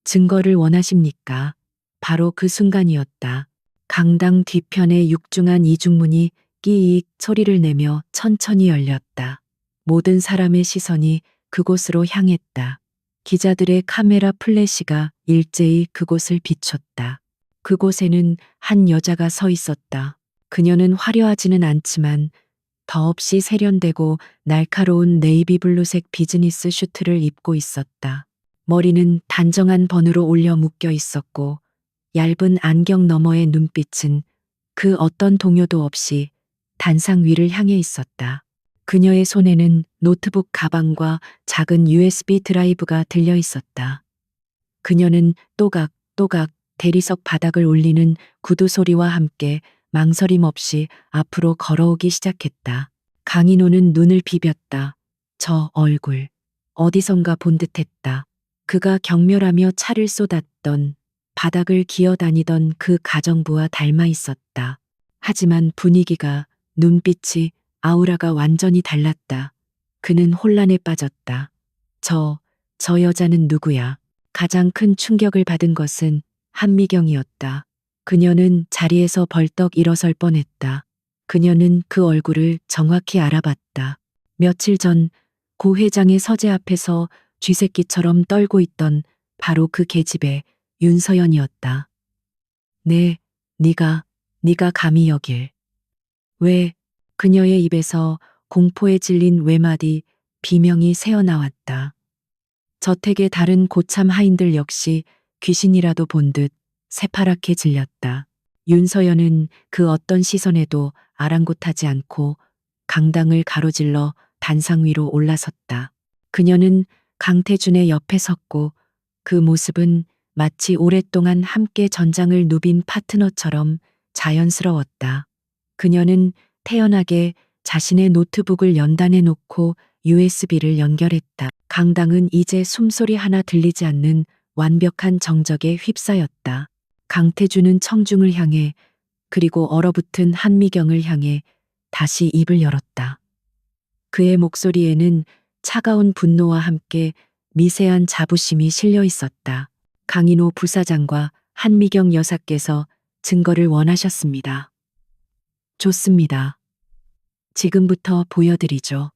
[SPEAKER 1] 증거를 원하십니까? 바로 그 순간이었다. 강당 뒤편의 육중한 이중문이 끼익 소리를 내며 천천히 열렸다. 모든 사람의 시선이 그곳으로 향했다. 기자들의 카메라 플래시가 일제히 그곳을 비췄다. 그곳에는 한 여자가 서 있었다. 그녀는 화려하지는 않지만 더없이 세련되고 날카로운 네이비블루색 비즈니스 슈트를 입고 있었다. 머리는 단정한 번으로 올려 묶여 있었고 얇은 안경 너머의 눈빛은 그 어떤 동요도 없이 단상 위를 향해 있었다. 그녀의 손에는 노트북 가방과 작은 USB 드라이브가 들려 있었다. 그녀는 또각또각 대리석 바닥을 울리는 구두 소리와 함께 망설임 없이 앞으로 걸어오기 시작했다. 강인호는 눈을 비볐다. 저 얼굴. 어디선가 본 듯했다. 그가 경멸하며 차를 쏟았던, 바닥을 기어다니던 그 가정부와 닮아 있었다. 하지만 분위기가, 눈빛이, 아우라가 완전히 달랐다. 그는 혼란에 빠졌다. 저 여자는 누구야? 가장 큰 충격을 받은 것은 한미경이었다. 그녀는 자리에서 벌떡 일어설 뻔했다. 그녀는 그 얼굴을 정확히 알아봤다. 며칠 전 고 회장의 서재 앞에서 쥐새끼처럼 떨고 있던 바로 그 계집애 윤서연이었다. 네, 네가 감히 여길. 왜? 그녀의 입에서 공포에 질린 외마디 비명이 새어나왔다. 저택의 다른 고참 하인들 역시 귀신이라도 본 듯 새파랗게 질렸다. 윤서연은 그 어떤 시선에도 아랑곳하지 않고 강당을 가로질러 단상 위로 올라섰다. 그녀는 강태준의 옆에 섰고 그 모습은 마치 오랫동안 함께 전장을 누빈 파트너처럼 자연스러웠다. 그녀는 태연하게 자신의 노트북을 연단해 놓고 USB를 연결했다. 강당은 이제 숨소리 하나 들리지 않는 완벽한 정적에 휩싸였다. 강태준은 청중을 향해 그리고 얼어붙은 한미경을 향해 다시 입을 열었다. 그의 목소리에는 차가운 분노와 함께 미세한 자부심이 실려 있었다. 강인호 부사장과 한미경 여사께서 증거를 원하셨습니다. 좋습니다. 지금부터 보여드리죠.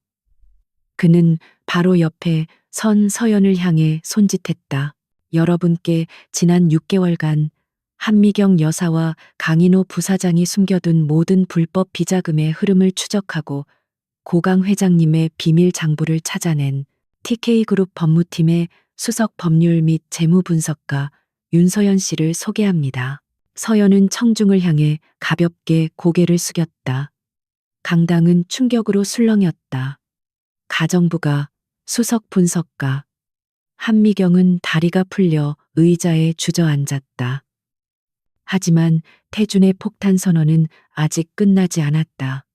[SPEAKER 1] 그는 바로 옆에 선 서연을 향해 손짓했다. 여러분께 지난 6개월간 한미경 여사와 강인호 부사장이 숨겨둔 모든 불법 비자금의 흐름을 추적하고 고강 회장님의 비밀 장부를 찾아낸 TK그룹 법무팀의 수석 법률 및 재무 분석가 윤서연 씨를 소개합니다. 서연은 청중을 향해 가볍게 고개를 숙였다. 강당은 충격으로 술렁였다. 가정부가 수석 분석가, 한미경은 다리가 풀려 의자에 주저앉았다. 하지만 태준의 폭탄 선언은 아직 끝나지 않았다.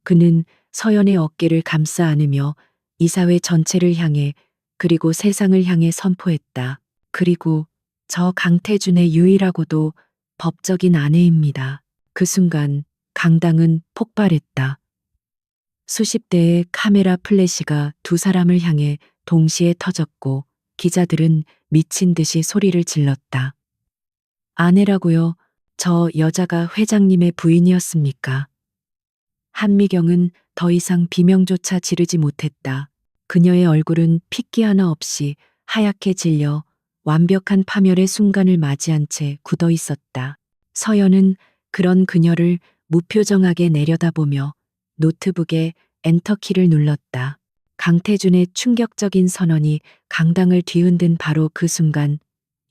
[SPEAKER 1] 그는 서연의 어깨를 감싸 안으며 이사회 전체를 향해 그리고 세상을 향해 선포했다. 그리고 저 강태준의 유일하고도 법적인 아내입니다. 그 순간 강당은 폭발했다. 수십 대의 카메라 플래시가 두 사람을 향해 동시에 터졌고 기자들은 미친 듯이 소리를 질렀다. 아내라고요? 저 여자가 회장님의 부인이었습니까? 한미경은 더 이상 비명조차 지르지 못했다. 그녀의 얼굴은 핏기 하나 없이 하얗게 질려 완벽한 파멸의 순간을 맞이한 채 굳어 있었다. 서연은 그런 그녀를 무표정하게 내려다보며 노트북에 엔터키를 눌렀다. 강태준의 충격적인 선언이 강당을 뒤흔든 바로 그 순간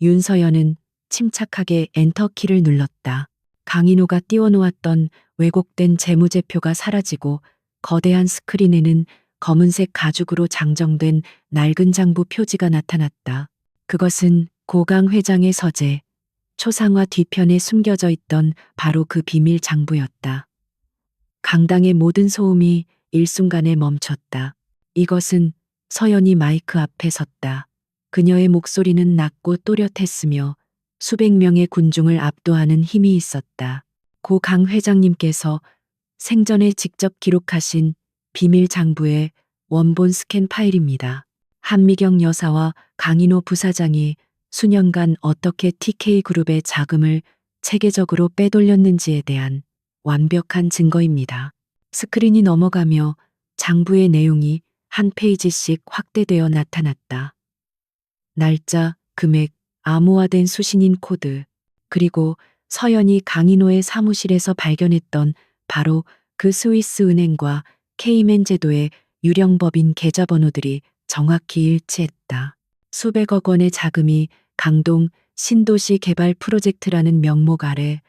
[SPEAKER 1] 윤서연은 침착하게 엔터키를 눌렀다. 강인호가 띄워놓았던 왜곡된 재무제표가 사라지고 거대한 스크린에는 검은색 가죽으로 장정된 낡은 장부 표지가 나타났다. 그것은 고강 회장의 서재, 초상화 뒤편에 숨겨져 있던 바로 그 비밀 장부였다. 강당의 모든 소음이 일순간에 멈췄다. 이것은 서연이 마이크 앞에 섰다. 그녀의 목소리는 낮고 또렷했으며 수백 명의 군중을 압도하는 힘이 있었다. 고 강 회장님께서 생전에 직접 기록하신 비밀 장부의 원본 스캔 파일입니다. 한미경 여사와 강인호 부사장이 수년간 어떻게 TK그룹의 자금을 체계적으로 빼돌렸는지에 대한 완벽한 증거입니다. 스크린이 넘어가며 장부의 내용이 한 페이지씩 확대되어 나타났다. 날짜, 금액, 암호화된 수신인 코드, 그리고 서연이 강인호의 사무실에서 발견했던 바로 그 스위스 은행과 케이맨 제도의 유령 법인 계좌번호들이 정확히 일치했다. 수백억 원의 자금이 강동 신도시 개발 프로젝트라는 명목 아래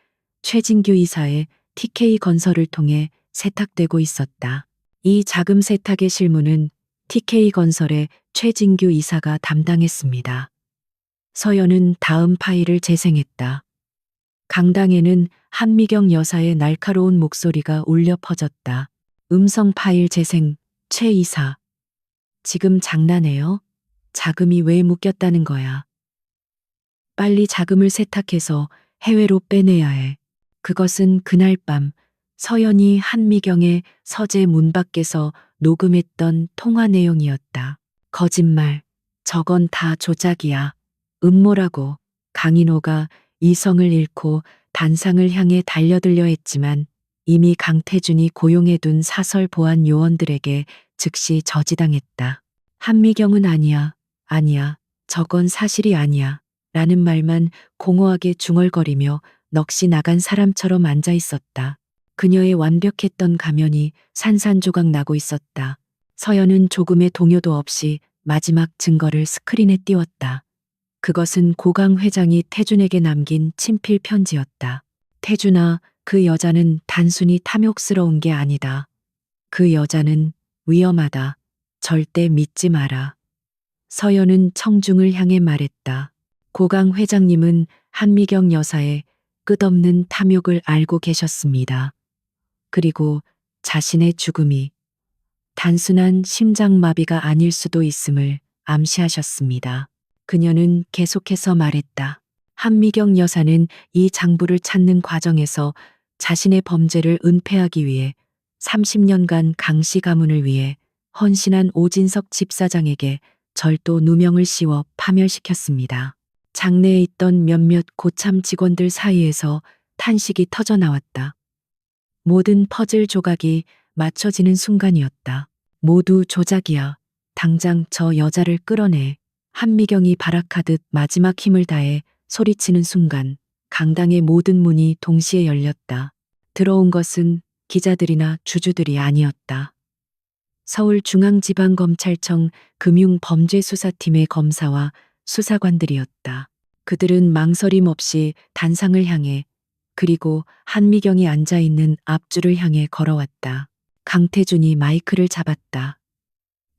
[SPEAKER 1] 최진규 이사의 TK건설을 통해 세탁되고 있었다. 이 자금 세탁의 실무는 TK건설의 최진규 이사가 담당했습니다. 서연은 다음 파일을 재생했다. 강당에는 한미경 여사의 날카로운 목소리가 울려 퍼졌다. 음성 파일 재생, 최 이사. 지금 장난해요? 자금이 왜 묶였다는 거야? 빨리 자금을 세탁해서 해외로 빼내야 해. 그것은 그날 밤 서연이 한미경의 서재 문 밖에서 녹음했던 통화 내용이었다. 거짓말. 저건 다 조작이야. 음모라고. 강인호가 이성을 잃고 단상을 향해 달려들려 했지만 이미 강태준이 고용해둔 사설 보안 요원들에게 즉시 저지당했다. 한미경은 아니야, 아니야, 저건 사실이 아니야 라는 말만 공허하게 중얼거리며 넋이 나간 사람처럼 앉아 있었다. 그녀의 완벽했던 가면이 산산조각 나고 있었다. 서연은 조금의 동요도 없이 마지막 증거를 스크린에 띄웠다. 그것은 고강 회장이 태준에게 남긴 친필 편지였다. 태준아, 그 여자는 단순히 탐욕스러운 게 아니다. 그 여자는 위험하다. 절대 믿지 마라. 서연은 청중을 향해 말했다. 고강 회장님은 한미경 여사의 끝없는 탐욕을 알고 계셨습니다. 그리고 자신의 죽음이 단순한 심장마비가 아닐 수도 있음을 암시하셨습니다. 그녀는 계속해서 말했다. 한미경 여사는 이 장부를 찾는 과정에서 자신의 범죄를 은폐하기 위해 30년간 강씨 가문을 위해 헌신한 오진석 집사장에게 절도 누명을 씌워 파멸시켰습니다. 장내에 있던 몇몇 고참 직원들 사이에서 탄식이 터져 나왔다. 모든 퍼즐 조각이 맞춰지는 순간이었다. 모두 조작이야. 당장 저 여자를 끌어내. 한미경이 발악하듯 마지막 힘을 다해 소리치는 순간 강당의 모든 문이 동시에 열렸다. 들어온 것은 기자들이나 주주들이 아니었다. 서울중앙지방검찰청 금융범죄수사팀의 검사와 수사관들이었다. 그들은 망설임 없이 단상을 향해 그리고 한미경이 앉아있는 앞줄을 향해 걸어왔다. 강태준이 마이크를 잡았다.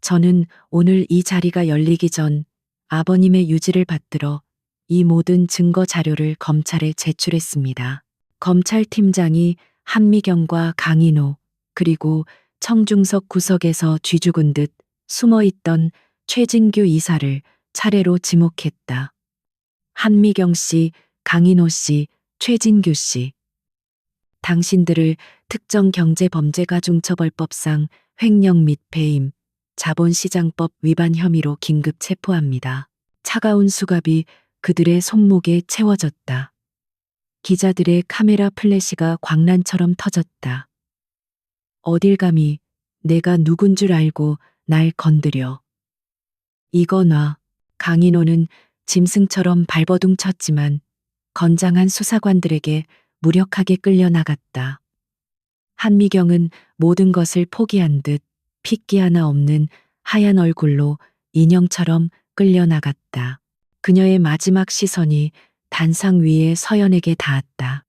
[SPEAKER 1] 저는 오늘 이 자리가 열리기 전 아버님의 유지를 받들어 이 모든 증거 자료를 검찰에 제출했습니다. 검찰팀장이 한미경과 강인호 그리고 청중석 구석에서 쥐죽은 듯 숨어있던 최진규 이사를 차례로 지목했다. 한미경 씨, 강인호 씨, 최진규 씨. 당신들을 특정경제범죄가중처벌법상 횡령 및 배임, 자본시장법 위반 혐의로 긴급 체포합니다. 차가운 수갑이 그들의 손목에 채워졌다. 기자들의 카메라 플래시가 광란처럼 터졌다. 어딜 감히 내가 누군 줄 알고 날 건드려. 이거 놔. 강인호는 짐승처럼 발버둥 쳤지만 건장한 수사관들에게 무력하게 끌려나갔다. 한미경은 모든 것을 포기한 듯 핏기 하나 없는 하얀 얼굴로 인형처럼 끌려나갔다. 그녀의 마지막 시선이 단상 위에 서연에게 닿았다.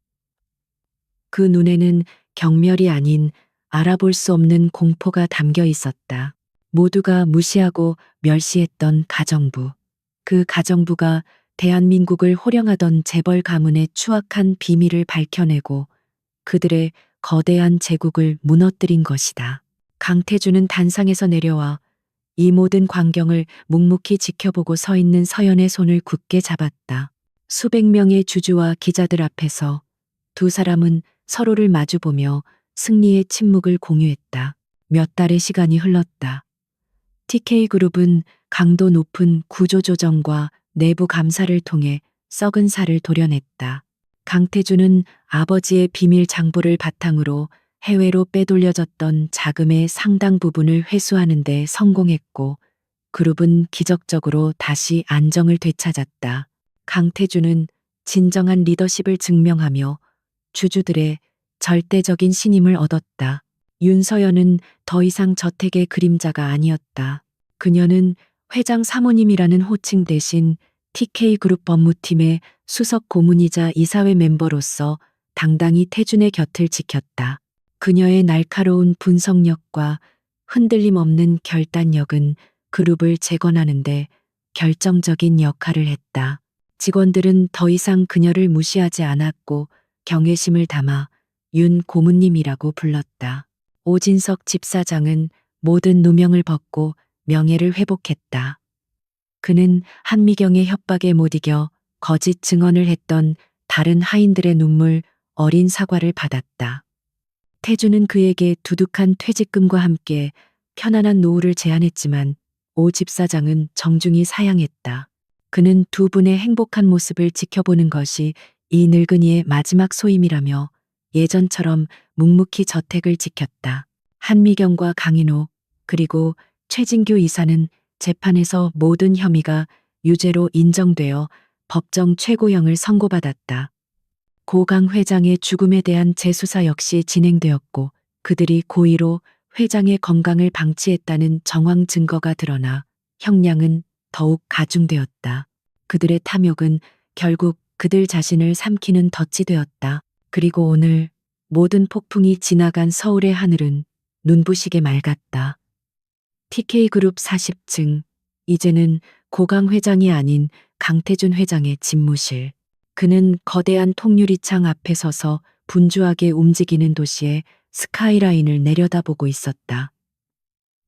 [SPEAKER 1] 그 눈에는 경멸이 아닌 알아볼 수 없는 공포가 담겨 있었다. 모두가 무시하고 멸시했던 가정부. 그 가정부가 대한민국을 호령하던 재벌 가문의 추악한 비밀을 밝혀내고 그들의 거대한 제국을 무너뜨린 것이다. 강태준은 단상에서 내려와 이 모든 광경을 묵묵히 지켜보고 서 있는 서연의 손을 굳게 잡았다. 수백 명의 주주와 기자들 앞에서 두 사람은 서로를 마주보며 승리의 침묵을 공유했다. 몇 달의 시간이 흘렀다. TK그룹은 강도 높은 구조조정과 내부 감사를 통해 썩은 살을 도려냈다. 강태준은 아버지의 비밀 장부를 바탕으로 해외로 빼돌려졌던 자금의 상당 부분을 회수하는 데 성공했고 그룹은 기적적으로 다시 안정을 되찾았다. 강태준은 진정한 리더십을 증명하며 주주들의 절대적인 신임을 얻었다. 윤서연은 더 이상 저택의 그림자가 아니었다. 그녀는 회장 사모님이라는 호칭 대신 TK그룹 법무팀의 수석 고문이자 이사회 멤버로서 당당히 태준의 곁을 지켰다. 그녀의 날카로운 분석력과 흔들림 없는 결단력은 그룹을 재건하는데 결정적인 역할을 했다. 직원들은 더 이상 그녀를 무시하지 않았고 경외심을 담아 윤 고문님이라고 불렀다. 오진석 집사장은 모든 누명을 벗고 명예를 회복했다. 그는 한미경의 협박에 못 이겨 거짓 증언을 했던 다른 하인들의 눈물 어린 사과를 받았다. 태주는 그에게 두둑한 퇴직금과 함께 편안한 노후를 제안했지만 오 집사장은 정중히 사양했다. 그는 두 분의 행복한 모습을 지켜보는 것이 이 늙은이의 마지막 소임이라며 예전처럼 묵묵히 저택을 지켰다. 한미경과 강인호 그리고 최진규 이사는 재판에서 모든 혐의가 유죄로 인정되어 법정 최고형을 선고받았다. 고강 회장의 죽음에 대한 재수사 역시 진행되었고 그들이 고의로 회장의 건강을 방치했다는 정황 증거가 드러나 형량은 더욱 가중되었다. 그들의 탐욕은 결국 그들 자신을 삼키는 덫이 되었다. 그리고 오늘 모든 폭풍이 지나간 서울의 하늘은 눈부시게 맑았다. TK그룹 40층, 이제는 고강 회장이 아닌 강태준 회장의 집무실. 그는 거대한 통유리창 앞에 서서 분주하게 움직이는 도시의 스카이라인을 내려다보고 있었다.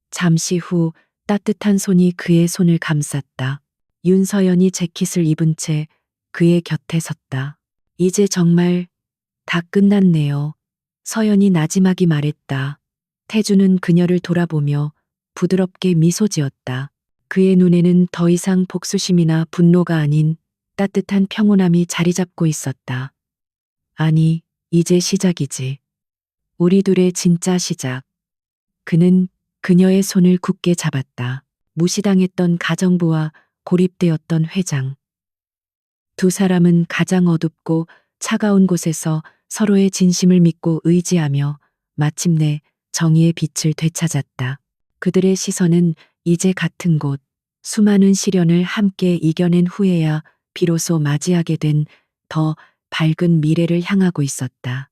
[SPEAKER 1] 잠시 후 따뜻한 손이 그의 손을 감쌌다. 윤서연이 재킷을 입은 채 그의 곁에 섰다. 이제 정말 다 끝났네요. 서연이 나지막이 말했다. 태주는 그녀를 돌아보며 부드럽게 미소 지었다. 그의 눈에는 더 이상 복수심이나 분노가 아닌 따뜻한 평온함이 자리 잡고 있었다. 아니, 이제 시작이지. 우리 둘의 진짜 시작. 그는 그녀의 손을 굳게 잡았다. 무시당했던 가정부와 고립되었던 회장. 두 사람은 가장 어둡고 차가운 곳에서 서로의 진심을 믿고 의지하며 마침내 정의의 빛을 되찾았다. 그들의 시선은 이제 같은 곳, 수많은 시련을 함께 이겨낸 후에야 비로소 맞이하게 된 더 밝은 미래를 향하고 있었다.